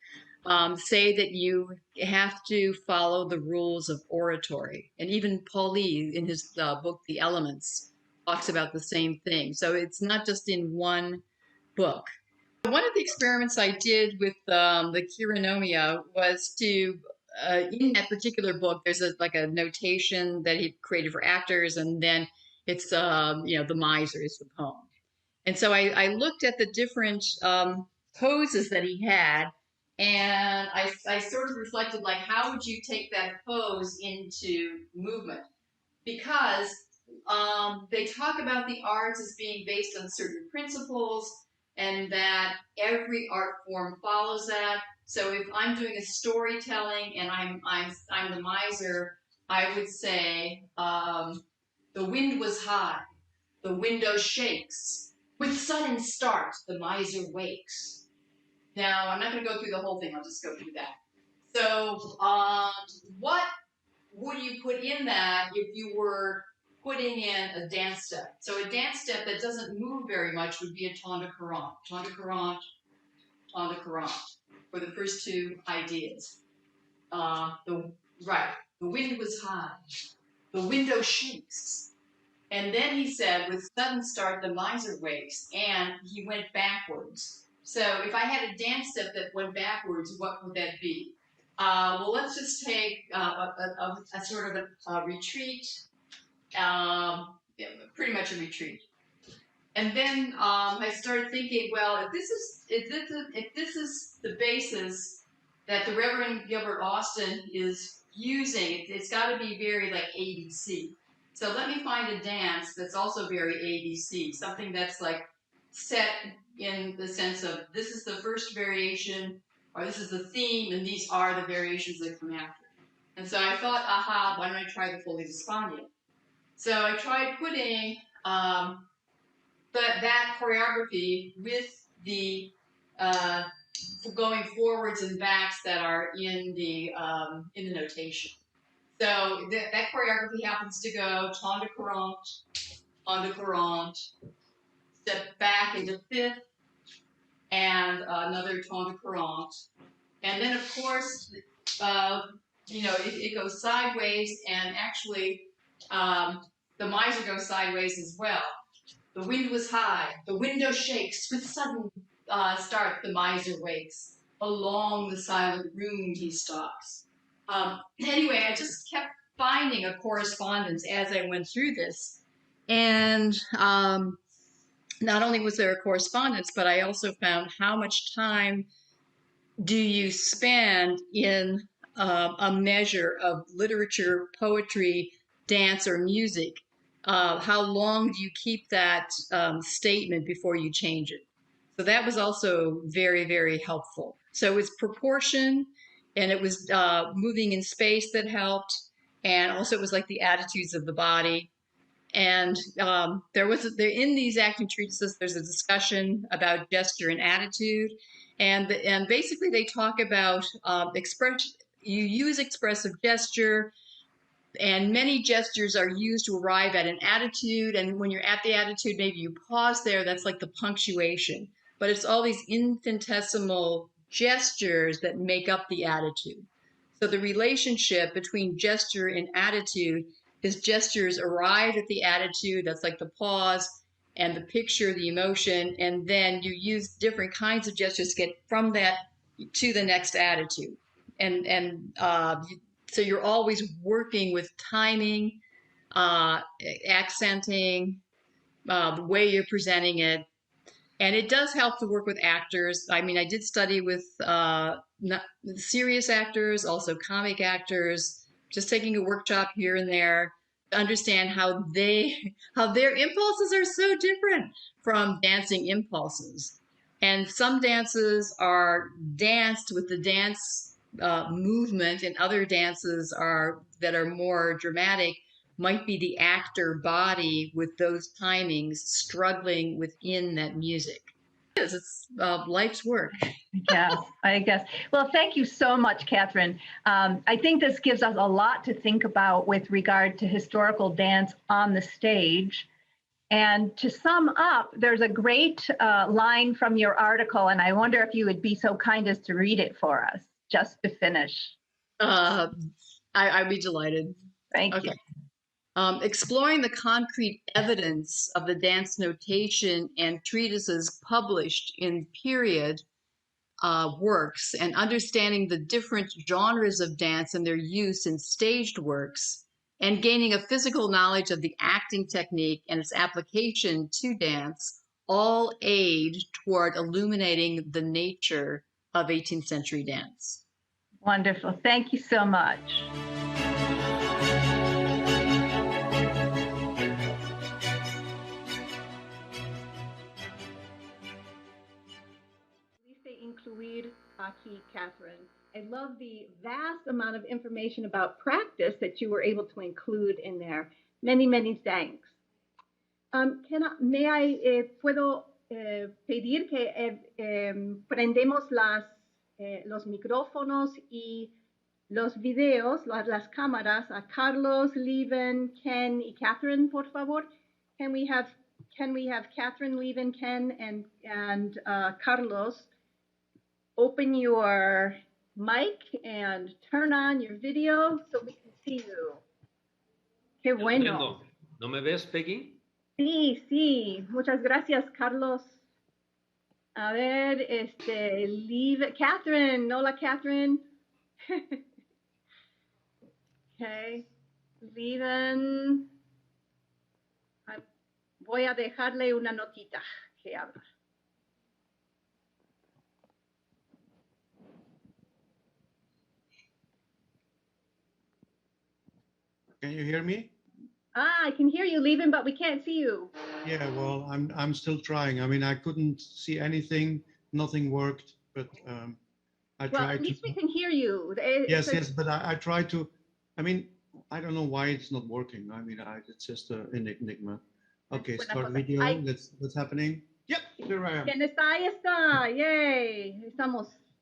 say that you have to follow the rules of oratory. And even Pauli in his book, The Elements, talks about the same thing. So it's not just in one book. One of the experiments I did with the Chironomia was to, in that particular book, there's a notation that he created for actors, and then it's, the miser is the poem. And so I looked at the different poses that he had, and I sort of reflected, like, how would you take that pose into movement? Because they talk about the arts as being based on certain principles, and that every art form follows that. So if I'm doing a storytelling and I'm the miser, I would say, the wind was high, the window shakes, with sudden start, the miser wakes. Now, I'm not going to go through the whole thing, I'll just go through that. So what would you put in that if you were putting in a dance step? So a dance step that doesn't move very much would be a temps de courant, temps de courant, temps de courant, for the first two ideas. The wind was high, the window shakes. And then he said, with sudden start, the miser wakes, and he went backwards. So if I had a dance step that went backwards, what would that be? Well, let's just take a sort of a retreat, pretty much a retreat. And then I started thinking, well, if this is the basis that the Reverend Gilbert Austin is using, it's got to be very like ABC. So let me find a dance that's also very ABC, something that's like set in the sense of this is the first variation, or this is the theme, and these are the variations that come after. And so I thought, aha, why don't I try the Folie d'Espagne? So I tried putting that choreography with the going forwards and backs that are in the notation. So that choreography happens to go temps de courant, step back into fifth, and another temps de courant. And then, of course, it goes sideways, and actually the miser goes sideways as well. The wind was high, the window shakes, with sudden start the miser wakes. Along the silent room he stalks. Anyway, I just kept finding a correspondence as I went through this. And not only was there a correspondence, but I also found how much time do you spend in a measure of literature, poetry, dance, or music? How long do you keep that statement before you change it? So that was also very, very helpful. So it was proportion, and it was moving in space that helped, and also it was like the attitudes of the body. And in these acting treatises, there's a discussion about gesture and attitude, and basically they talk about you use expressive gesture, and many gestures are used to arrive at an attitude. And when you're at the attitude, maybe you pause there. That's like the punctuation. But it's all these infinitesimal gestures that make up the attitude. So the relationship between gesture and attitude is gestures arrive at the attitude. That's like the pause and the picture, the emotion. And then you use different kinds of gestures to get from that to the next attitude. So you're always working with timing, accenting, the way you're presenting it. And it does help to work with actors. I mean, I did study with serious actors, also comic actors, just taking a workshop here and there to understand how their impulses are so different from dancing impulses. And some dances are danced with the dance movement, and other dances that are more dramatic might be the actor body with those timings struggling within that music. It's life's work. Yes, I guess. Well, thank you so much, Catherine. I think this gives us a lot to think about with regard to historical dance on the stage. And to sum up, there's a great line from your article, and I wonder if you would be so kind as to read it for us, just to finish. I'd be delighted. Thank you. Exploring the concrete evidence of the dance notation and treatises published in period works, and understanding the different genres of dance and their use in staged works, and gaining a physical knowledge of the acting technique and its application to dance, all aid toward illuminating the nature of 18th century dance. Wonderful. Thank you so much. Incluir aquí, Catherine. I love the vast amount of information about practice that you were able to include in there. Many, many thanks. Puedo pedir que prendemos los micrófonos y los videos, las cámaras a Carlos, Leven, Ken y Catherine, por favor? Can we have Catherine, Leven, Ken, and Carlos open your mic and turn on your video so we can see you? Qué bueno. ¿No me ves, Peggy? Sí, sí. Muchas gracias, Carlos. A ver, Catherine. Hola, Catherine. Okay. Leven. Voy a dejarle una notita que abra. Can you hear me? I can hear you, Leven, but we can't see you. Yeah, well, I'm still trying. I mean, I couldn't see anything. Nothing worked, but I tried. Well, at least we can hear you. Yes, but I tried to. I mean, I don't know why it's not working. I mean, it's just an enigma. Okay, start video. What's happening? Yep, there I am. ¿Quién está? Ahí está. Yay.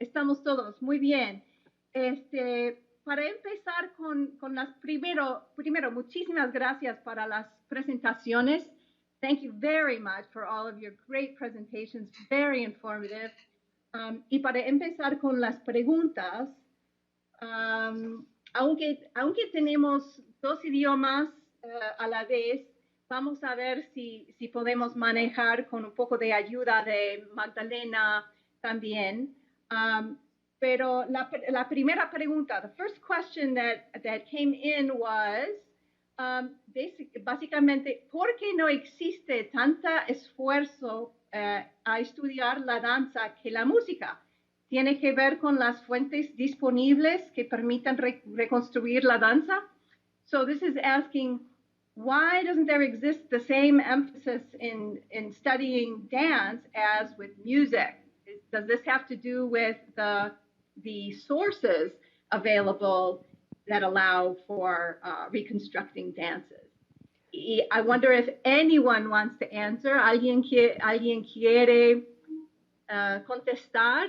Estamos todos. Muy bien. Para empezar con las primero, muchísimas gracias para las presentaciones. Thank you very much for all of your great presentations, very informative. Y para empezar con las preguntas, aunque tenemos dos idiomas a la vez, vamos a ver si podemos manejar con un poco de ayuda de Magdalena también. Pero la primera pregunta, the first question that came in was, básicamente, ¿por qué no existe tanto esfuerzo a estudiar la danza que la música? ¿Tiene que ver con las fuentes disponibles que permitan reconstruir la danza? So this is asking, why doesn't there exist the same emphasis in studying dance as with music? Does this have to do with the sources available that allow for reconstructing dances? I wonder if anyone wants to answer. ¿Alguien quiere contestar?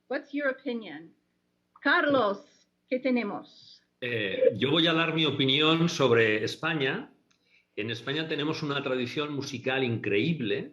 What's your opinion? Carlos, ¿qué tenemos? Yo voy a dar mi opinión sobre España. En España tenemos una tradición musical increíble,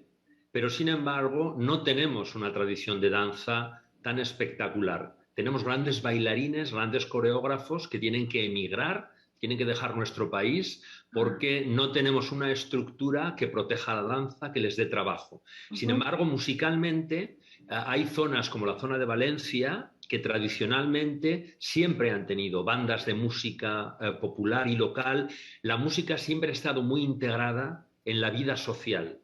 pero sin embargo no tenemos una tradición de danza tan espectacular. Tenemos grandes bailarines, grandes coreógrafos que tienen que emigrar, tienen que dejar nuestro país porque no tenemos una estructura que proteja la danza, que les dé trabajo. Sin embargo, musicalmente hay zonas como la zona de Valencia que tradicionalmente siempre han tenido bandas de música popular y local. La música siempre ha estado muy integrada en la vida social,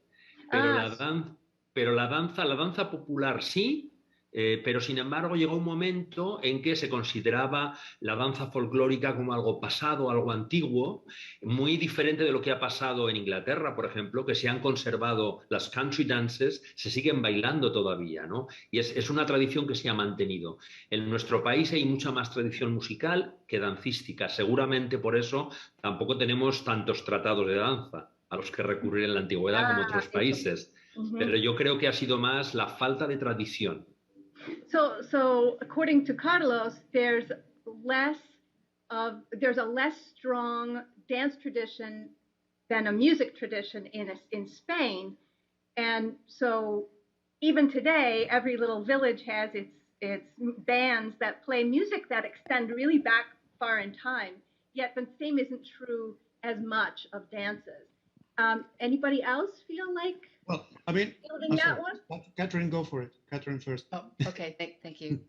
pero la danza popular sí, Pero sin embargo llegó un momento en que se consideraba la danza folclórica como algo pasado, algo antiguo, muy diferente de lo que ha pasado en Inglaterra, por ejemplo, que se han conservado las country dances, se siguen bailando todavía, ¿no? Y es una tradición que se ha mantenido. En nuestro país hay mucha más tradición musical que dancística. Seguramente por eso tampoco tenemos tantos tratados de danza a los que recurrir en la antigüedad como otros Eso. países. Pero yo creo que ha sido más la falta de tradición. So according to Carlos, there's a less strong dance tradition than a music tradition in Spain, and so even today, every little village has its bands that play music that extend really back far in time. Yet the same isn't true as much of dances. Anybody else feel like? Well, I mean, that one? Catherine, go for it. Catherine first. Oh, okay, thank you.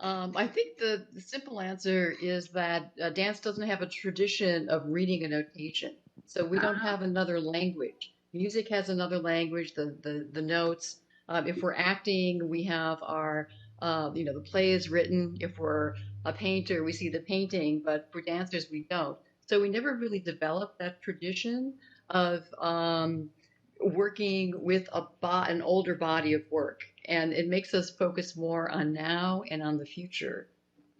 I think the simple answer is that dance doesn't have a tradition of reading a notation. So we don't have another language. Music has another language, the notes. If we're acting, we have our, the play is written. If we're a painter, we see the painting, but for dancers, we don't. So we never really developed that tradition of working with an older body of work. And it makes us focus more on now and on the future.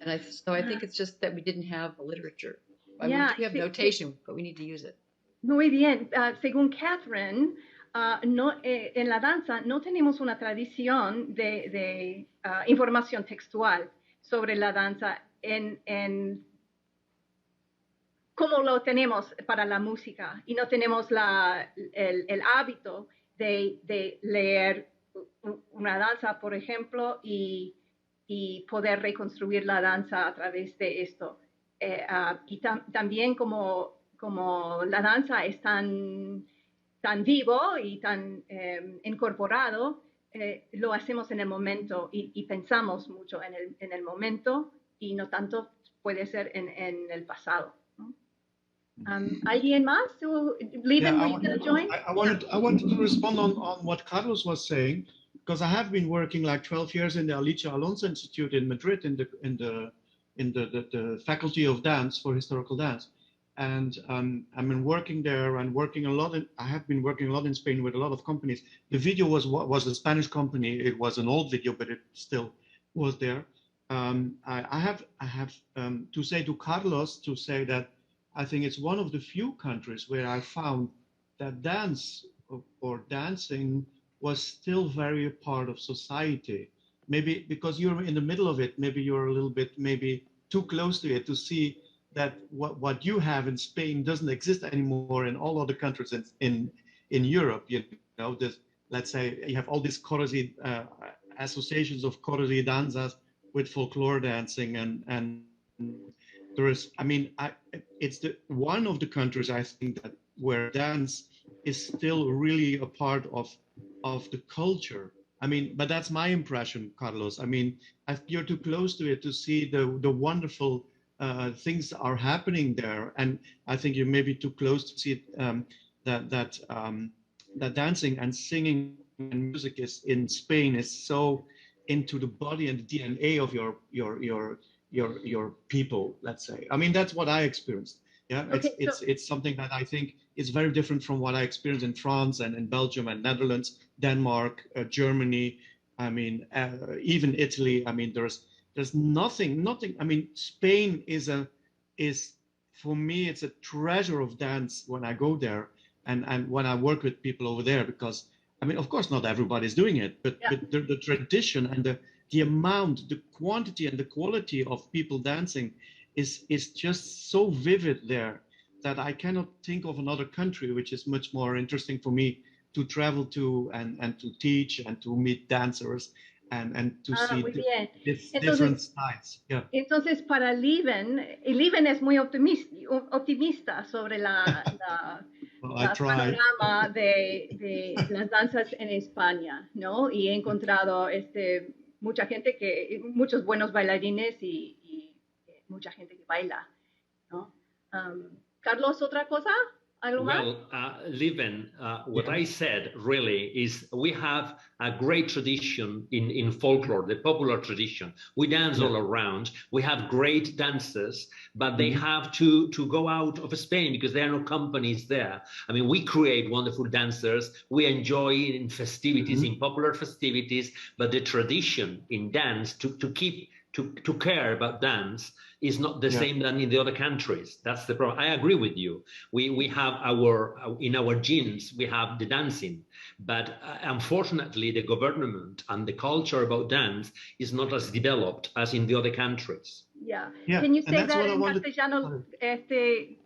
And I think it's just that we didn't have a literature. I mean, we have notation, but we need to use it. Muy bien. Según Catherine, en la danza no tenemos una tradición de información textual sobre la danza en como lo tenemos para la música, y no tenemos el hábito de leer una danza, por ejemplo, y poder reconstruir la danza a través de esto. Y también como la danza es tan vivo y tan incorporado, lo hacemos en el momento y pensamos mucho en el momento, y no tanto puede ser en el pasado. ¿Alguien más? Leland, were you going to join? I wanted to respond on what Carlos was saying, because I have been working like 12 years in the Alicia Alonso Institute in Madrid in the faculty of dance for historical dance, and I've been working there and working a lot. I have been working a lot in Spain with a lot of companies. The video was a Spanish company. It was an old video, but it still was there. I have to say to Carlos to say that I think it's one of the few countries where I found that dance or dancing was still very a part of society. Maybe because you're in the middle of it, maybe you're a little bit maybe too close to it to see that what you have in Spain doesn't exist anymore in all other countries in Europe. You know, let's say you have all these choreography associations of choreography danzas with folklore dancing and there is, I mean, it's one of the countries I think that where dance is still really a part of the culture. I mean, but that's my impression, Carlos. I mean, you're too close to it to see the wonderful things are happening there, and I think you're maybe too close to see that dancing and singing and music is in Spain is so into the body and the DNA of your people, let's say. I mean, that's what I experienced. Yeah, okay, it's something that I think is very different from what I experienced in France and in Belgium and Netherlands, Denmark, Germany. I mean, even Italy. I mean, there's nothing. I mean, Spain is for me, it's a treasure of dance when I go there and when I work with people over there, because I mean, of course, not everybody's doing it, but the tradition and the amount, the quantity and the quality of people dancing is just so vivid there that I cannot think of another country which is much more interesting for me to travel to and to teach and to meet dancers and to see different styles. Yeah. Entonces, para Leven es muy optimista sobre la panorama de las danzas en España, ¿no? Y he encontrado muchos buenos bailarines y mucha gente que baila, ¿no? Carlos, ¿otra cosa? ¿Algo más? Well, Liven, what I said really is we have a great tradition in folklore, the popular tradition. We dance all around. We have great dancers, but they have to go out of Spain because there are no companies there. I mean, we create wonderful dancers. We enjoy in festivities, in popular festivities, but the tradition in dance to care about dance is not the same than in the other countries. That's the problem. I agree with you. We have in our genes, we have the dancing, but unfortunately the government and the culture about dance is not as developed as in the other countries. Yeah. Yeah, Can you and say that's that what I in wanted- castellano?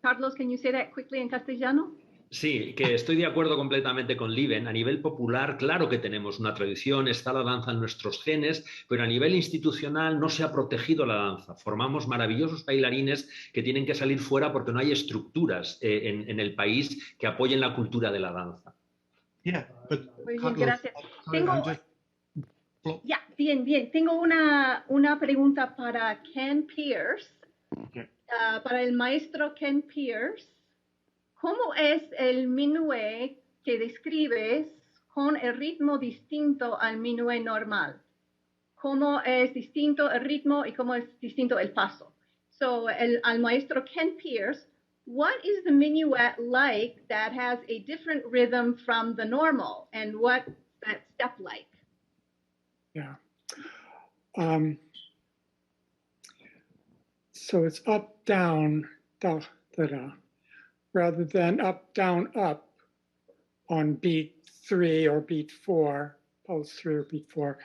Carlos, can you say that quickly in castellano? Sí, que estoy de acuerdo completamente con Liven. A nivel popular, claro que tenemos una tradición, está la danza en nuestros genes, pero a nivel institucional no se ha protegido la danza. Formamos maravillosos bailarines que tienen que salir fuera porque no hay estructuras en el país que apoyen la cultura de la danza. Yeah, but Muy bien, Carlos, gracias. sorry, I'm just- Ya, bien. Tengo una pregunta para Ken Pierce. Okay. Para el maestro Ken Pierce, ¿cómo es el minué que describes con el ritmo distinto al minué normal? ¿Cómo es distinto el ritmo y cómo es distinto el paso? So, al maestro Ken Pierce, what is the minuet like that has a different rhythm from the normal? And what's that step like? Yeah. So it's up, down, da, da, da, rather than up, down, up on beat 3 or beat 4, pulse 3 or beat 4.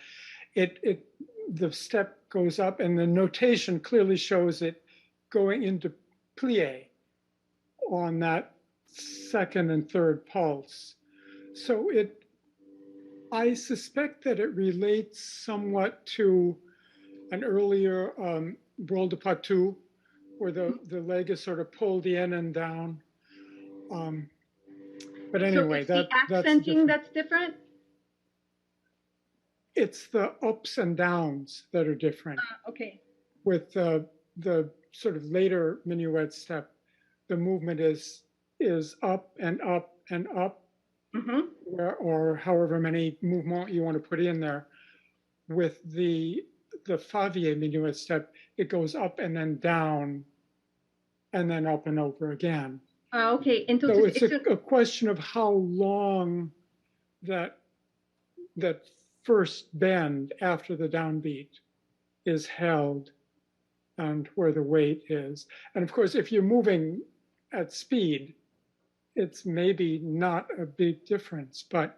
The step goes up and the notation clearly shows it going into plie on that second and third pulse. So I suspect that it relates somewhat to an earlier rôle de patou, where the leg is sort of pulled in and down. But anyway, so it's the accenting that's different? It's the ups and downs that are different. Okay. With the sort of later minuet step, the movement is up and up and up, or however many movements you want to put in there. With the Favier minuet step, it goes up and then down, and then up and over again. Okay. Entonces, So it's a question of how long that first bend after the downbeat is held and where the weight is. And of course, if you're moving at speed, it's maybe not a big difference, but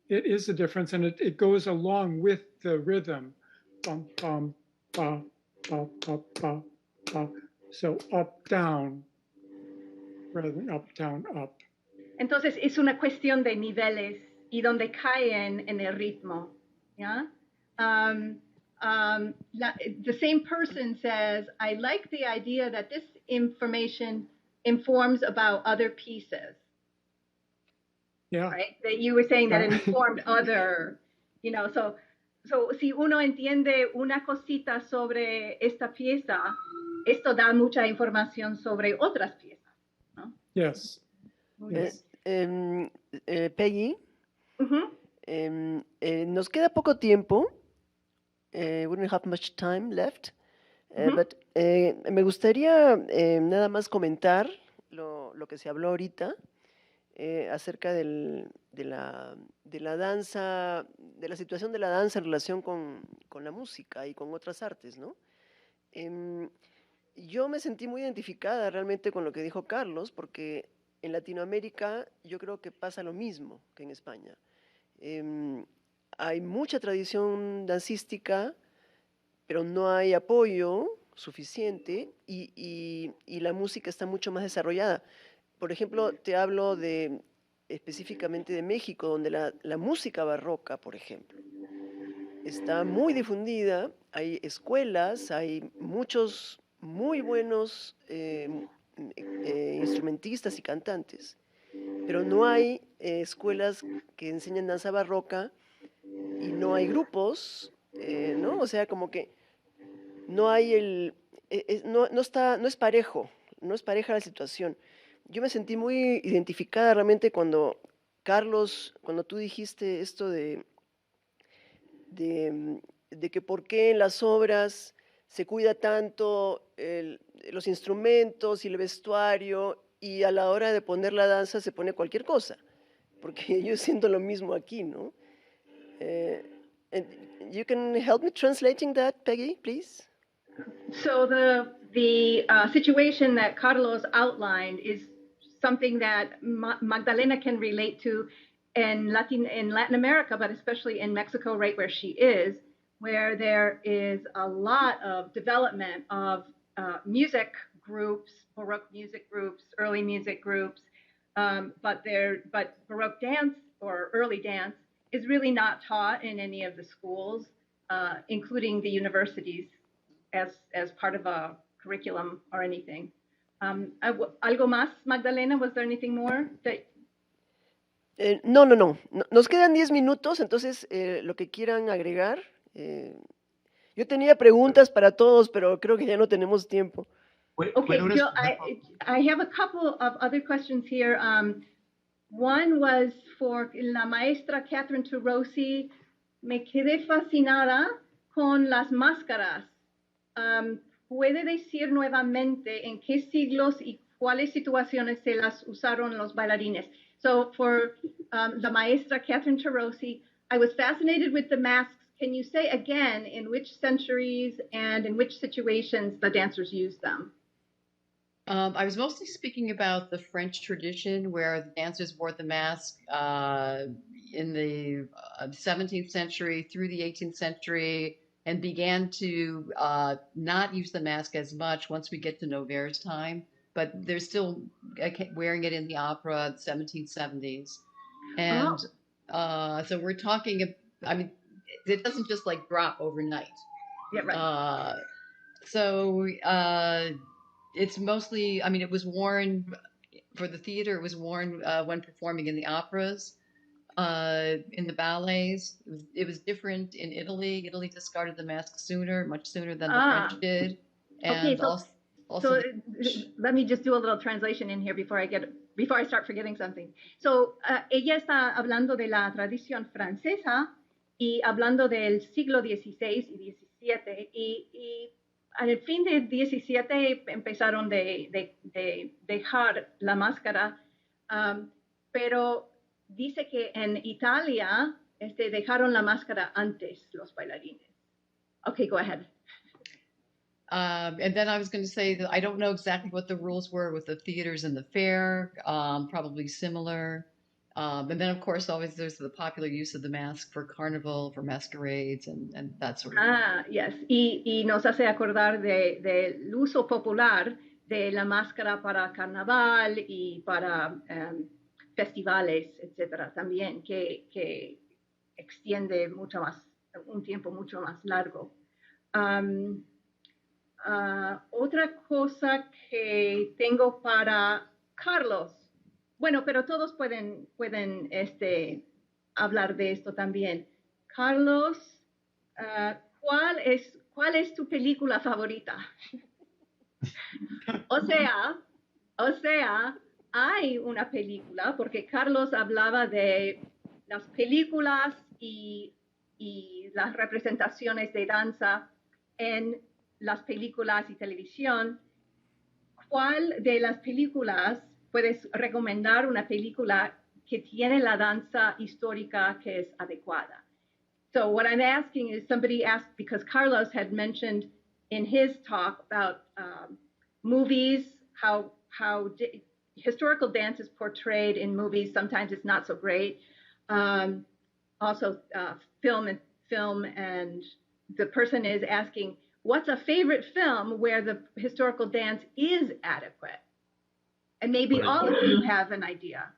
it is a difference, and it goes along with the rhythm. Bum, bum, ba, ba, ba, ba, ba. So up, down, rather than up, down, up. Entonces es una cuestión de niveles y donde caen en el ritmo. Yeah. The same person says, I like the idea that this information informs about other pieces. Yeah. Right? That you were saying that it informed other, so si uno entiende una cosita sobre esta pieza, esto da mucha información sobre otras piezas, ¿no? Yes. Yes. Peggy, nos queda poco tiempo. We don't have much time left. But me gustaría nada más comentar lo que se habló ahorita acerca de la danza, de la situación de la danza en relación con la música y con otras artes, ¿no? Yo me sentí muy identificada realmente con lo que dijo Carlos, porque en Latinoamérica yo creo que pasa lo mismo que en España. Hay mucha tradición dancística, pero no hay apoyo suficiente y la música está mucho más desarrollada. Por ejemplo, te hablo específicamente de México, donde la música barroca, por ejemplo, está muy difundida. Hay escuelas, hay muchos muy buenos instrumentistas y cantantes, pero no hay escuelas que enseñan danza barroca y no hay grupos, ¿no? O sea, como que no hay no es parejo, no es pareja la situación. yo me sentí muy identificada realmente cuando, Carlos, cuando tú dijiste esto de que por qué en las obras se cuida tanto los instrumentos y el vestuario y a la hora de poner la danza se pone cualquier cosa, porque yo siento lo mismo aquí, ¿no? Eh, and you can help me translating that, Peggy, please? So the situation that Carlos outlined is something that Magdalena can relate to in Latin America, but especially in Mexico, right where she is, where there is a lot of development of music groups, Baroque music groups, early music groups, but Baroque dance or early dance is really not taught in any of the schools, including the universities, as part of a curriculum or anything. ¿Algo más, Magdalena? Was there anything more that... No. Nos quedan 10 minutos, entonces lo que quieran agregar. Yo tenía preguntas para todos, pero creo que ya no tenemos tiempo. Okay, Jill, I have a couple of other questions here. One was for la maestra Catherine Turosi. Me quedé fascinada con las máscaras. ¿Puede decir nuevamente en qué siglos y cuáles situaciones se las usaron los bailarines? So for la maestra Catherine Turosi, I was fascinated with the masks. Can you say again in which centuries and in which situations the dancers used them? I was mostly speaking about the French tradition where the dancers wore the mask in the 17th century through the 18th century and began to not use the mask as much once we get to Nauver's time, but they're still wearing it in the opera, the 1770s. And so we're talking, I mean, it doesn't just like drop overnight. Yeah, right. It's mostly, I mean, it was worn for the theater, it was worn when performing in the operas, in the ballets. It was different in Italy. Italy discarded the mask much sooner than the French did. And okay, so let me just do a little translation in here before I start forgetting something. So, ella está hablando de la tradición francesa y hablando del siglo XVI y XVII y al fin del 17 empezaron de dejar la máscara, pero dice que en Italia dejaron la máscara antes los bailarines. Okay, go ahead. And then I was going to say that I don't know exactly what the rules were with the theaters and the fair, probably similar. And then, of course, always there's the popular use of the mask for carnival, for masquerades, and that sort of thing. Yes. Y nos hace acordar del uso popular de la máscara para carnaval y para festivales, etcétera, también, que extiende mucho más, un tiempo mucho más largo. Otra cosa que tengo para Carlos. Bueno, pero todos pueden hablar de esto también. Carlos, ¿cuál es tu película favorita? O sea, hay una película, porque Carlos hablaba de las películas y las representaciones de danza en las películas y televisión. ¿Cuál de las películas puedes recomendar una película que tiene la danza histórica que es adecuada? So what I'm asking is, somebody asked, because Carlos had mentioned in his talk about movies, how historical dance is portrayed in movies. Sometimes it's not so great. Also film, and the person is asking, what's a favorite film where the historical dance is adequate? And maybe all of you have an idea.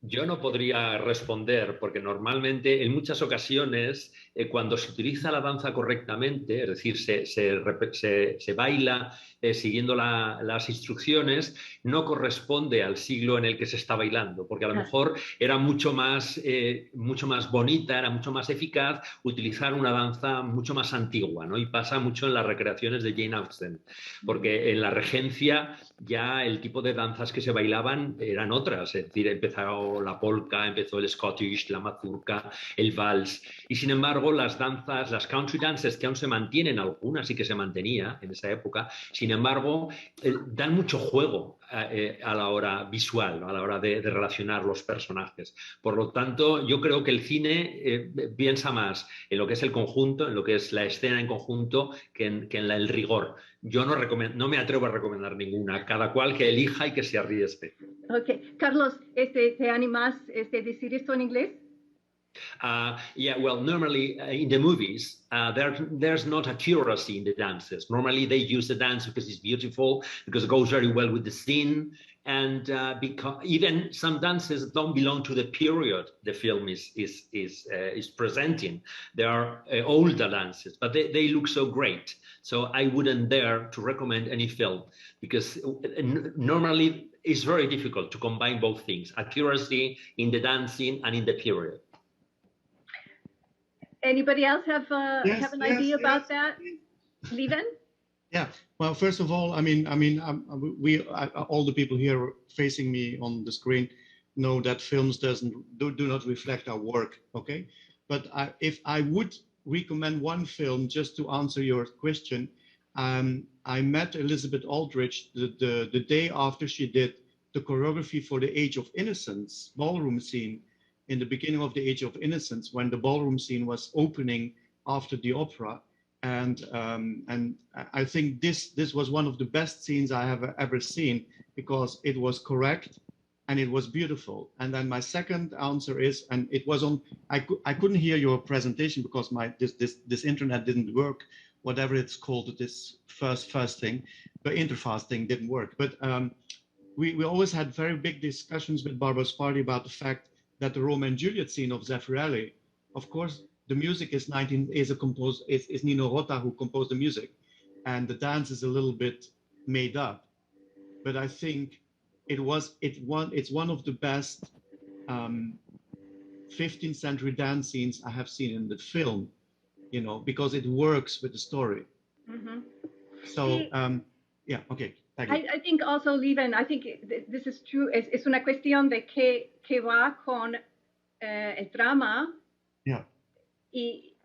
Yo no podría responder porque normalmente, en muchas ocasiones, cuando se utiliza la danza correctamente, es decir, se baila siguiendo las instrucciones, no corresponde al siglo en el que se está bailando, porque a lo mejor era mucho más bonita, era mucho más eficaz utilizar una danza mucho más antigua, ¿no? Y pasa mucho en las recreaciones de Jane Austen, porque en la regencia ya el tipo de danzas que se bailaban eran otras, es decir, empezó la polka, empezó el Scottish, la mazurca, el vals, y sin embargo las danzas, las country dances que aún se mantienen, algunas sí que se mantenía en esa época, sin embargo dan mucho juego a la hora visual, ¿no? A la hora de relacionar los personajes. Por lo tanto, yo creo que el cine piensa más en lo que es el conjunto, en lo que es la escena en conjunto, que en el rigor. Yo no me atrevo a recomendar ninguna, cada cual que elija y que se arriesgue. Ok, Carlos, ¿te animas a decir esto en inglés? Yeah, well, normally in the movies, there's not accuracy in the dances. Normally they use the dance because it's beautiful, because it goes very well with the scene, and because even some dances don't belong to the period the film is presenting. They are older dances, but they look so great. So I wouldn't dare to recommend any film because normally it's very difficult to combine both things: accuracy in the dancing and in the period. Anybody else have an idea about that? Lieven? Yeah. Well, first of all, I mean, all the people here facing me on the screen know that films do not reflect our work. Okay. But if I would recommend one film, just to answer your question, I met Elizabeth Aldrich the day after she did the choreography for the Age of Innocence ballroom scene in the beginning of the Age of Innocence, when the ballroom scene was opening after the opera. And I think this was one of the best scenes I have ever seen, because it was correct and it was beautiful. And then my second answer is, and it was on, I couldn't hear your presentation because this internet didn't work, whatever it's called, this first thing, the interface thing didn't work. But we always had very big discussions with Barbara Sparty about the fact that the Romeo and Juliet scene of Zeffirelli, of course, the music is Nino Rota who composed the music, and the dance is a little bit made up. But I think it's one of the best 15th century dance scenes I have seen in the film, you know, because it works with the story. Mm-hmm. So yeah, okay. I think also, Lieven, I think this is true. Es una cuestión de que va con el drama. Yeah. Y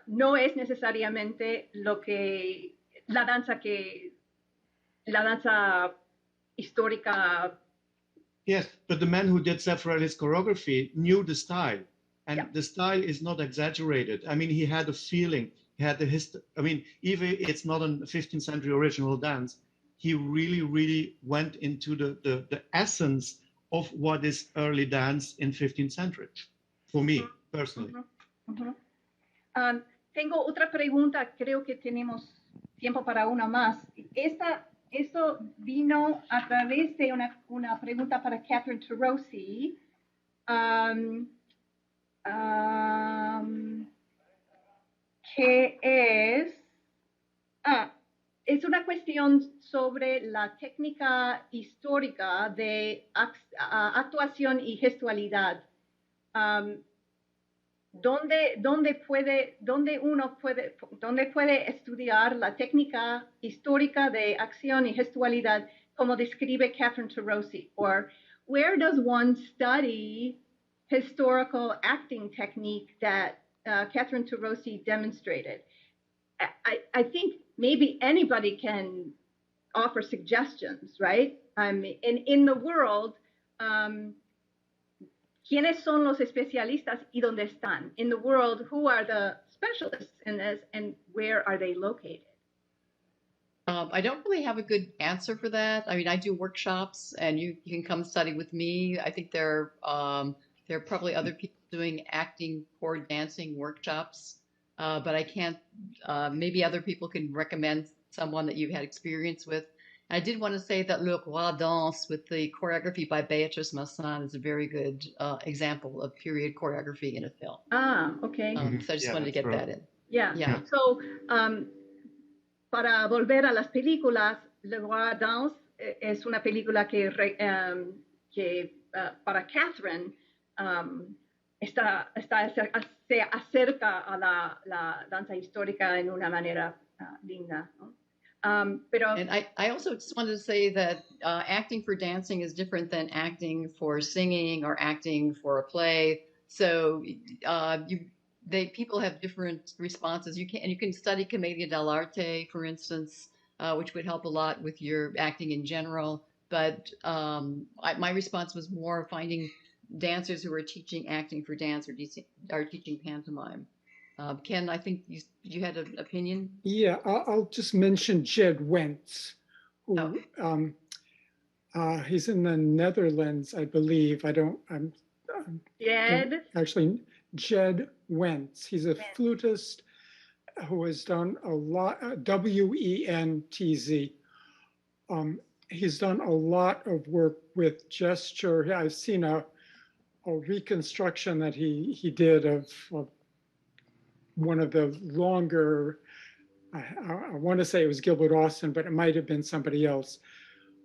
no es necesariamente la danza histórica. Yes, but the man who did Zeffirelli's choreography knew the style, and yeah, the style is not exaggerated. I mean, he had a feeling. He had I mean, even it's not a 15th century original dance, he really went into the essence of what is early dance in 15th century, for me, personally. Tengo otra pregunta, creo que tenemos tiempo para una más. Esto vino a través de una pregunta para Catherine Tarosi. Que es una cuestión sobre la técnica histórica de actuación y gestualidad. ¿Dónde puede estudiar la técnica histórica de acción y gestualidad, como describe Catherine Tarosi? Or where does one study historical acting technique that Catherine Tarosi demonstrated? I think maybe anybody can offer suggestions, right? In the world, ¿quiénes son los especialistas y dónde están? In the world, who are the specialists in this and where are they located? I don't really have a good answer for that. I mean, I do workshops, and you can come study with me. I think there are probably other people doing acting or dancing workshops, but I can't. Maybe other people can recommend someone that you've had experience with. I did want to say that Le Roi Danse with the choreography by Beatrice Masson is a very good example of period choreography in a film. Okay. So I just wanted to get that in. Yeah. Yeah. So, para volver a las películas, Le Roi Danse es una película que para Catherine se acerca a la danza histórica en una manera linda, ¿no? Pero, and I also just wanted to say that acting for dancing is different than acting for singing or acting for a play. So people have different responses. You can study Commedia dell'arte, for instance, which would help a lot with your acting in general. But my response was more finding dancers who are teaching acting for dance or are teaching pantomime. Ken, I think you had an opinion. Yeah, I'll just mention Jed Wentz, who he's in the Netherlands, I believe. Actually, Jed Wentz. He's a flutist who has done a lot. Wentz. He's done a lot of work with gesture. I've seen a reconstruction that he did of one of the longer, I want to say it was Gilbert Austin, but it might have been somebody else.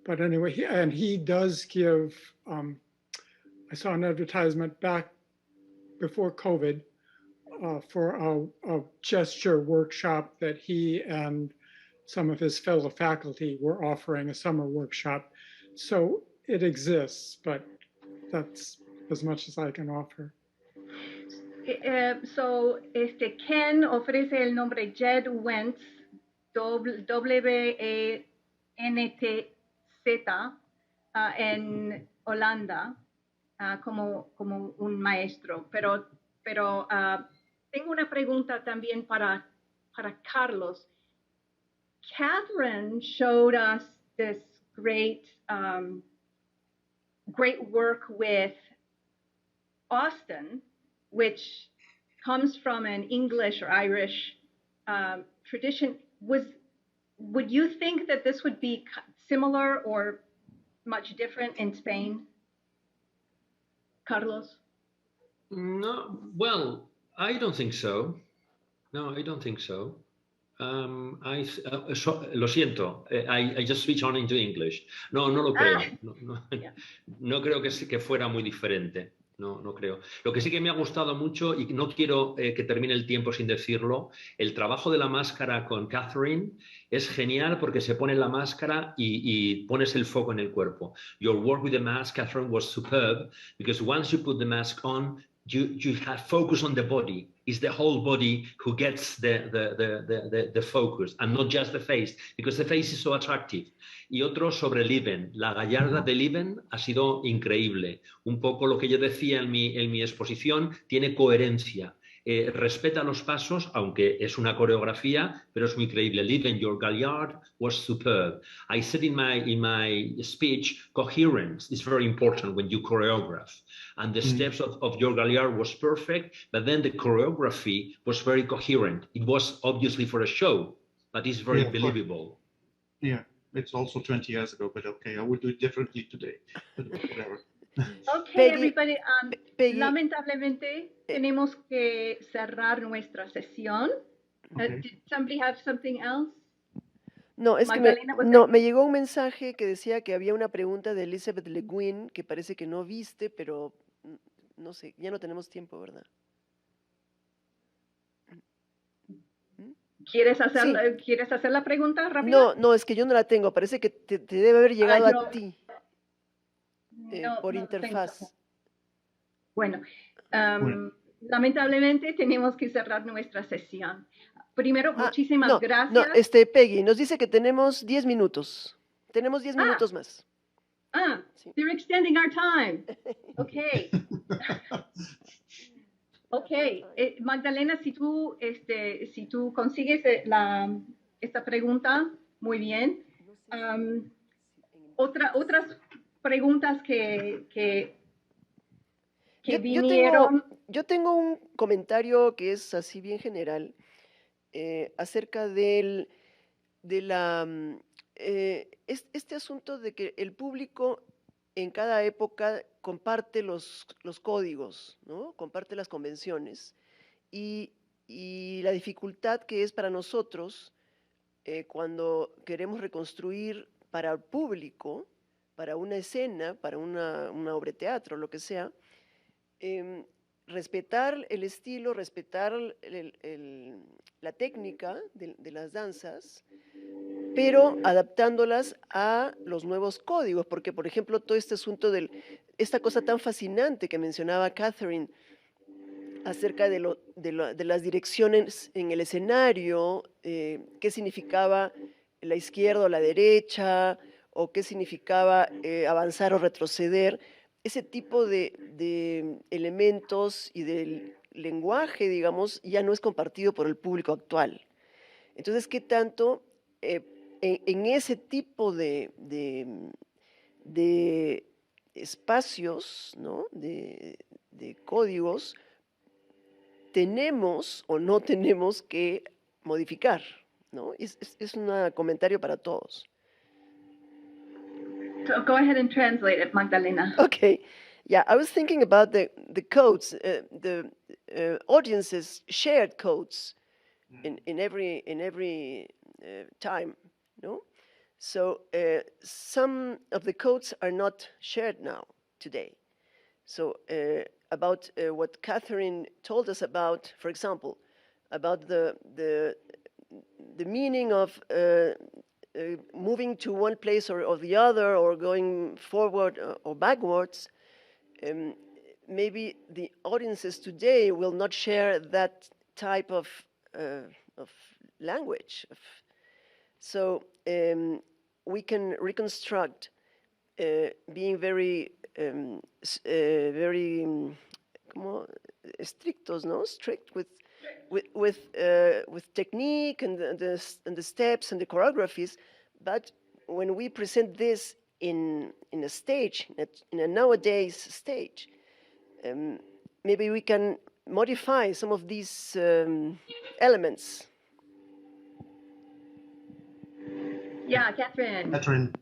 But anyway, he does give, I saw an advertisement back before COVID for a gesture workshop that he and some of his fellow faculty were offering, a summer workshop. So it exists, but that's as much as I can offer. So, Ken ofrece el nombre Jed Wentz, W-E-N-T-Z, en Holanda, como un maestro. Pero tengo una pregunta también para Carlos. Catherine showed us this great work with Austin, which comes from an English or Irish tradition. Would you think that this would be similar or much different in Spain, Carlos? No, well, I don't think so. No, I don't think so. Lo siento, I just switch on into English. No lo creo. No creo que fuera muy diferente. No creo. Lo que sí que me ha gustado mucho, y no quiero que termine el tiempo sin decirlo, el trabajo de la máscara con Catherine es genial porque se pone la máscara y pones el foco en el cuerpo. Your work with the mask, Catherine, was superb because once you put the mask on, you have focus on the body. It's the whole body who gets the focus and not just the face, because the face is so attractive. Y otro sobre Lieven. La gallarda de Lieven ha sido increíble. Un poco lo que yo decía en mi exposición, tiene coherencia. Respeta los pasos, aunque es una coreografía, pero es muy creíble. Lieven, your galliard was superb. I said in my speech, coherence is very important when you choreograph. And the steps of your galliard was perfect, but then the choreography was very coherent. It was obviously for a show, but it's very believable. Yeah, it's also 20 years ago, but okay, I would do it differently today. But whatever. Okay, Peggy, everybody. Peggy, lamentablemente tenemos que cerrar nuestra sesión. Okay. Did somebody have something else? No, es Magdalena, que me llegó un mensaje que decía que había una pregunta de Elizabeth Le Guin que parece que no viste, pero no sé, ya no tenemos tiempo, ¿verdad? ¿Quieres hacer la pregunta rápida? No, es que yo no la tengo, parece que te debe haber llegado a ti. Por interfaz. Tengo. Bueno, lamentablemente tenemos que cerrar nuestra sesión. Primero, muchísimas gracias. No, Peggy, nos dice que tenemos 10 minutos. Tenemos 10 minutos más. Sí. They're extending our time. Okay. Okay. Magdalena, si tú consigues esta pregunta, muy bien. Otras preguntas que vinieron. Yo tengo un comentario que es así bien general acerca de la este asunto de que el público en cada época comparte los códigos, ¿no? Comparte las convenciones y la dificultad que es para nosotros cuando queremos reconstruir para el público, para una escena, para una obra de teatro, lo que sea, respetar el estilo, respetar la técnica de las danzas, pero adaptándolas a los nuevos códigos, porque por ejemplo todo este asunto de esta cosa tan fascinante que mencionaba Catherine acerca de las direcciones en el escenario, qué significaba la izquierda o la derecha, o qué significaba avanzar o retroceder, ese tipo de elementos y del lenguaje, digamos, ya no es compartido por el público actual. Entonces, ¿qué tanto en ese tipo de espacios, ¿no? de códigos, tenemos o no tenemos que modificar, ¿no? Es un comentario para todos. So go ahead and translate it, Magdalena. Okay, yeah, I was thinking about the codes, the audiences shared codes in every time, no? So some of the codes are not shared now today. So about what Catherine told us about, for example, about the meaning of moving to one place or the other, or going forward or backwards, maybe the audiences today will not share that type of language. So we can reconstruct being very estrictos, no? Strict with technique and the steps and the choreographies, but when we present this in a stage, in a nowadays stage, maybe we can modify some of these elements. Yeah, Catherine.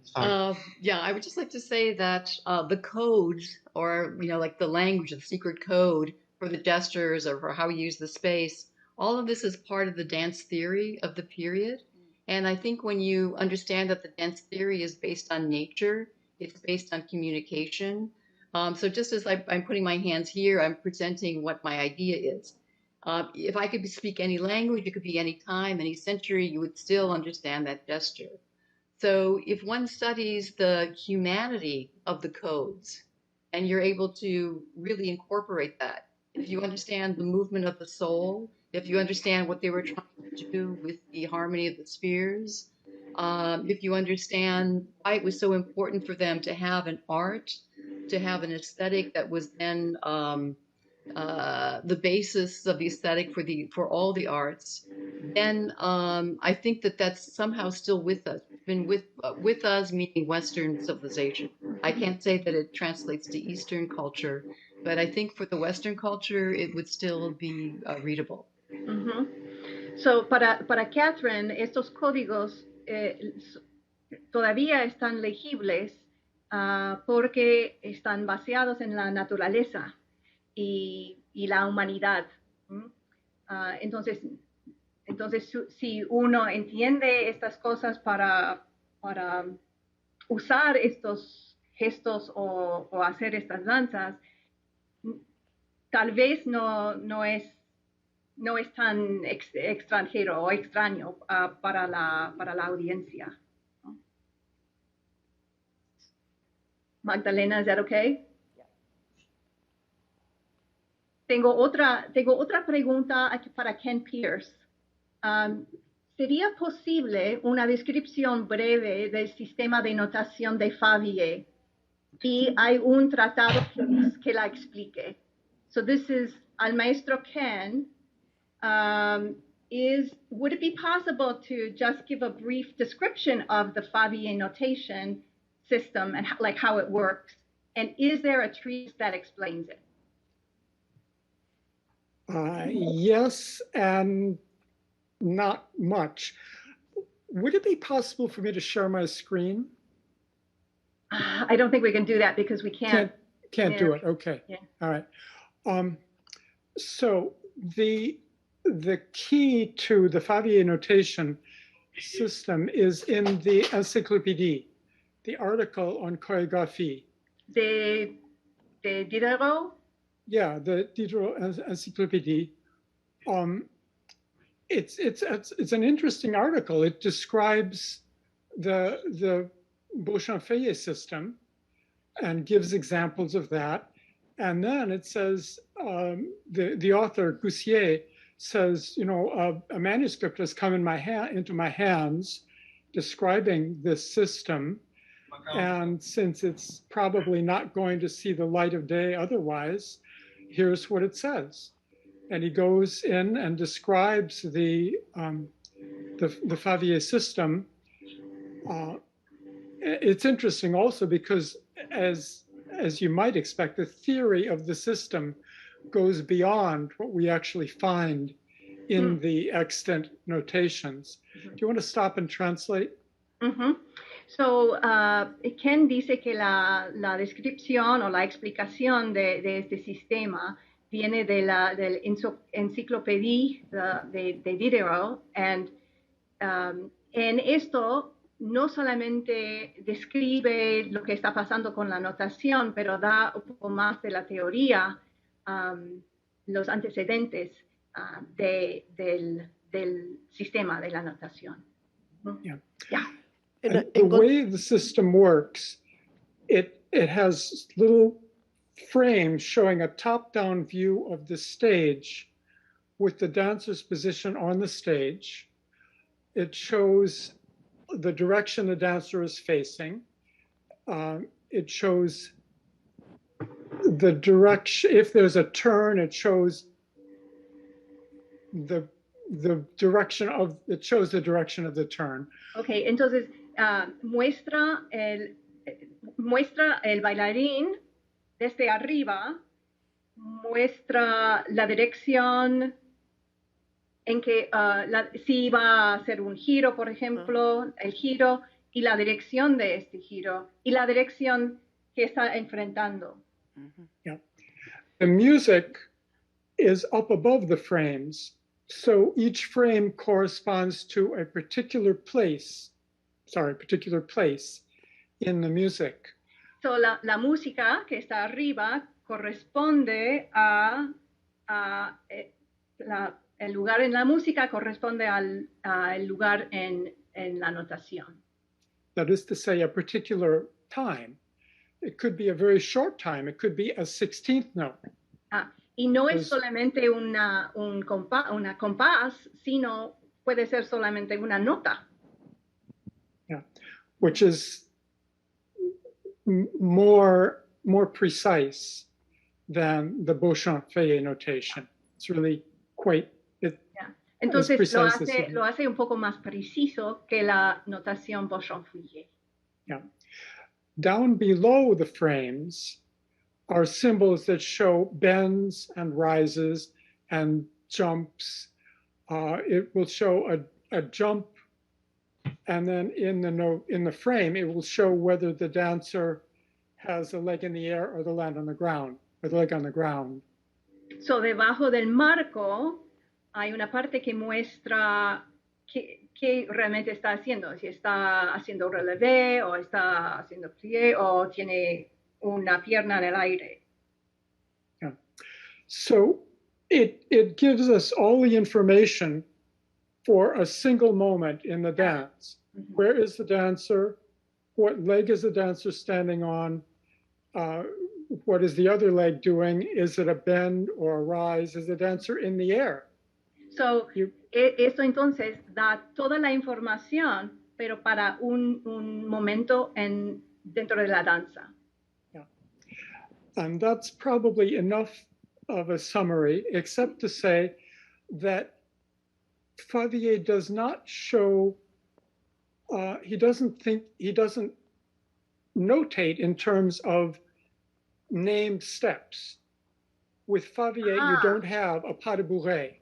Yeah, I would just like to say that the codes, or like the language, the secret code for the gestures or for how we use the space, all of this is part of the dance theory of the period. And I think when you understand that the dance theory is based on nature, it's based on communication. So just as I'm putting my hands here, I'm presenting what my idea is. If I could speak any language, it could be any time, any century, you would still understand that gesture. So if one studies the humanity of the codes and you're able to really incorporate that, if you understand the movement of the soul, if you understand what they were trying to do with the harmony of the spheres, if you understand why it was so important for them to have an art, to have an aesthetic that was then the basis of the aesthetic for all the arts, then I think that that's somehow still with us. Been with us, meaning Western civilization. I can't say that it translates to Eastern culture, but I think for the Western culture, it would still be readable. Mm-hmm. So para Catherine, estos códigos todavía están legibles porque están basados en la naturaleza y la humanidad. Entonces, si uno entiende estas cosas para usar estos gestos o hacer estas danzas, tal vez no es tan extranjero o extraño para la audiencia. Magdalena, is that okay? Yeah. Tengo otra pregunta aquí para Ken Pierce. ¿Sería posible una descripción breve del sistema de notación de Favier? Y hay un tratado que la explique. So this is al maestro Ken. Would it be possible to just give a brief description of the Favier notation system and how it works? And is there a treatise that explains it? Yes, and not much. would it be possible for me to share my screen? I don't think we can do that because we can't do it. Okay. Yeah. All right. So the key to the Favier notation system is in the encyclopédie, the article on choreography. De Diderot? Yeah, the Diderot encyclopédie. It's an interesting article. It describes the Beauchamp-Feuillet system and gives examples of that. And then it says, the author, Goussier, says, you know, a manuscript has come into my hands describing this system. And since it's probably not going to see the light of day otherwise, here's what it says. And he goes in and describes the Favier system. It's interesting also because, as you might expect, the theory of the system goes beyond what we actually find in the extant notations. Do you want to stop and translate? So, Ken dice que la descripción o la explicación de este sistema viene de del enciclopédie de Diderot, and en esto no solamente describe lo que está pasando con la notación, pero da un poco más de la teoría, los antecedentes del sistema de la notación. Yeah. Yeah. And the way the system works, it has little frames showing a top-down view of the stage with the dancer's position on the stage. It shows the direction the dancer is facing. It shows the direction, if there's a turn, it shows the direction of the turn. Okay, entonces muestra el bailarín desde arriba, muestra la dirección en que si va a hacer un giro, por ejemplo, el giro y la dirección de este giro y la dirección que está enfrentando. Yeah. The music is up above the frames, so each frame corresponds to a particular place in the music. So la música que está arriba corresponde el lugar en la música corresponde al lugar en la notación. That is to say, a particular time. It could be a very short time. It could be a 16th note. Y no es solamente un compás, sino puede ser solamente una nota. Yeah, which is more precise than the Beauchamp-Feuillet notation. It's really quite. Entonces lo hace un poco más preciso que la notación Beauchamp-Feuillet. Yeah. Down below the frames are symbols that show bends and rises and jumps. It will show a jump, and then in the frame, it will show whether the dancer has a leg in the air or the leg on the ground. So debajo del marco hay una parte que muestra qué realmente está haciendo, si está haciendo relevé o está haciendo plié o tiene una pierna en el aire. Yeah. So it gives us all the information for a single moment in the dance. Mm-hmm. Where is the dancer? What leg is the dancer standing on? What is the other leg doing? Is it a bend or a rise? Is the dancer in the air? So, esto entonces da toda la información, pero para un momento dentro de la danza. Yeah. And that's probably enough of a summary, except to say that Favier does not show, he doesn't notate in terms of named steps. With Favier, you don't have a pas de bourrée.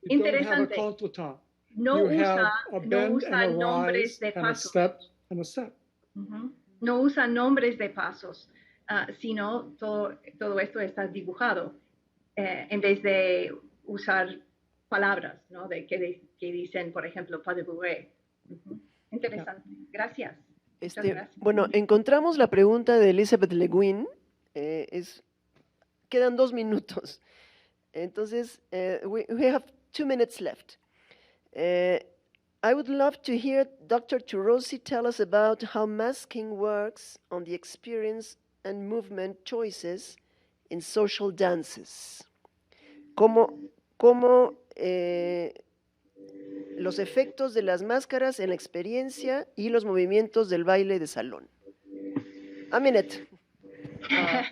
You don't have a contretemps. no you have usa, a no bend usa and a nombres rise de and a pasos. step and a step. No usa nombres de pasos, sino todo esto está dibujado en vez de usar palabras, ¿no? Que dicen, por ejemplo, pas de bourrée. Interesante. Gracias. Muchas gracias. Bueno, encontramos la pregunta de Elizabeth Le Guin. Quedan 2 minutos. Entonces, we have 2 minutes left. I would love to hear Dr. Turosi tell us about how masking works on the experience and movement choices in social dances. Cómo los efectos de las máscaras en la experiencia y los movimientos del baile de salón. A minute.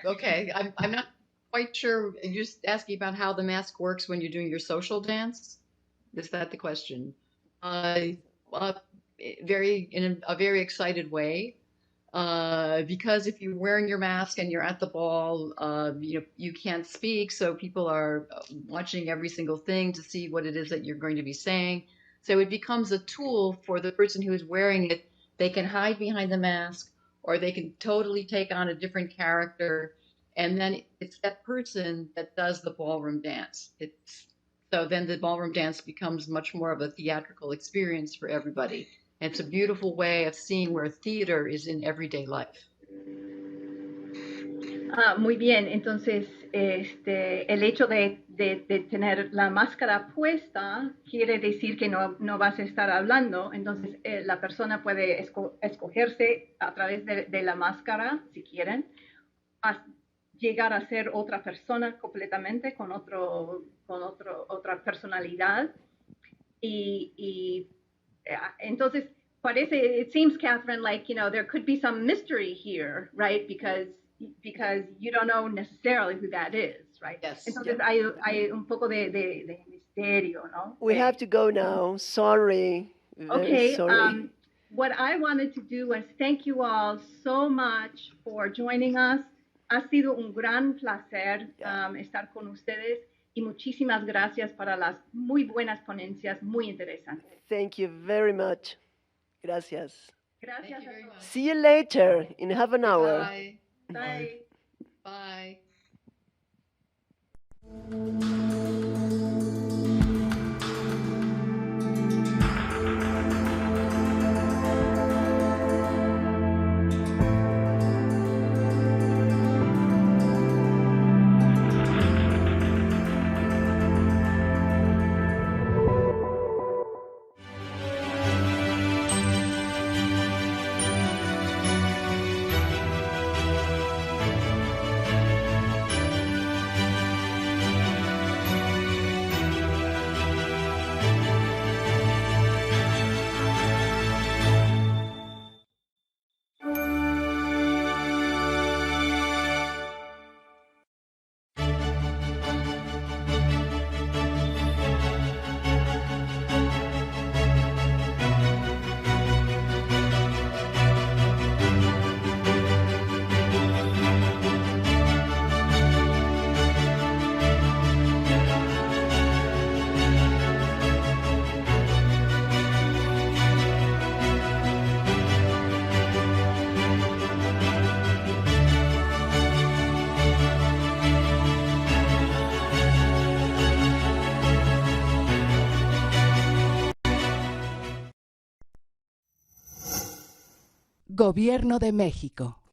Okay, I'm not quite sure. You're just asking about how the mask works when you're doing your social dance? Is that the question? In a very excited way. Because if you're wearing your mask and you're at the ball, you can't speak, so people are watching every single thing to see what it is that you're going to be saying. So it becomes a tool for the person who is wearing it. They can hide behind the mask, or they can totally take on a different character, and then it's that person that does the ballroom dance. So then the ballroom dance becomes much more of a theatrical experience for everybody. It's a beautiful way of seeing where theater is in everyday life. Muy bien, entonces el hecho de tener la máscara puesta quiere decir que no vas a estar hablando, entonces la persona puede escogerse a través de la máscara, si quieren, llegar a ser otra persona completamente, con otra personalidad. Y entonces parece, it seems, Catherine, like, there could be some mystery here, right? Because you don't know necessarily who that is, right? Yes. Entonces hay un poco de misterio, ¿no? We have to go now. Sorry. Okay. Sorry. What I wanted to do was thank you all so much for joining us. Ha sido un gran placer estar con ustedes y muchísimas gracias para las muy buenas ponencias, muy interesantes. Thank you very much. Gracias. Gracias. Thank you very much. See you later in half an hour. Bye. Bye. Bye. Gobierno de México.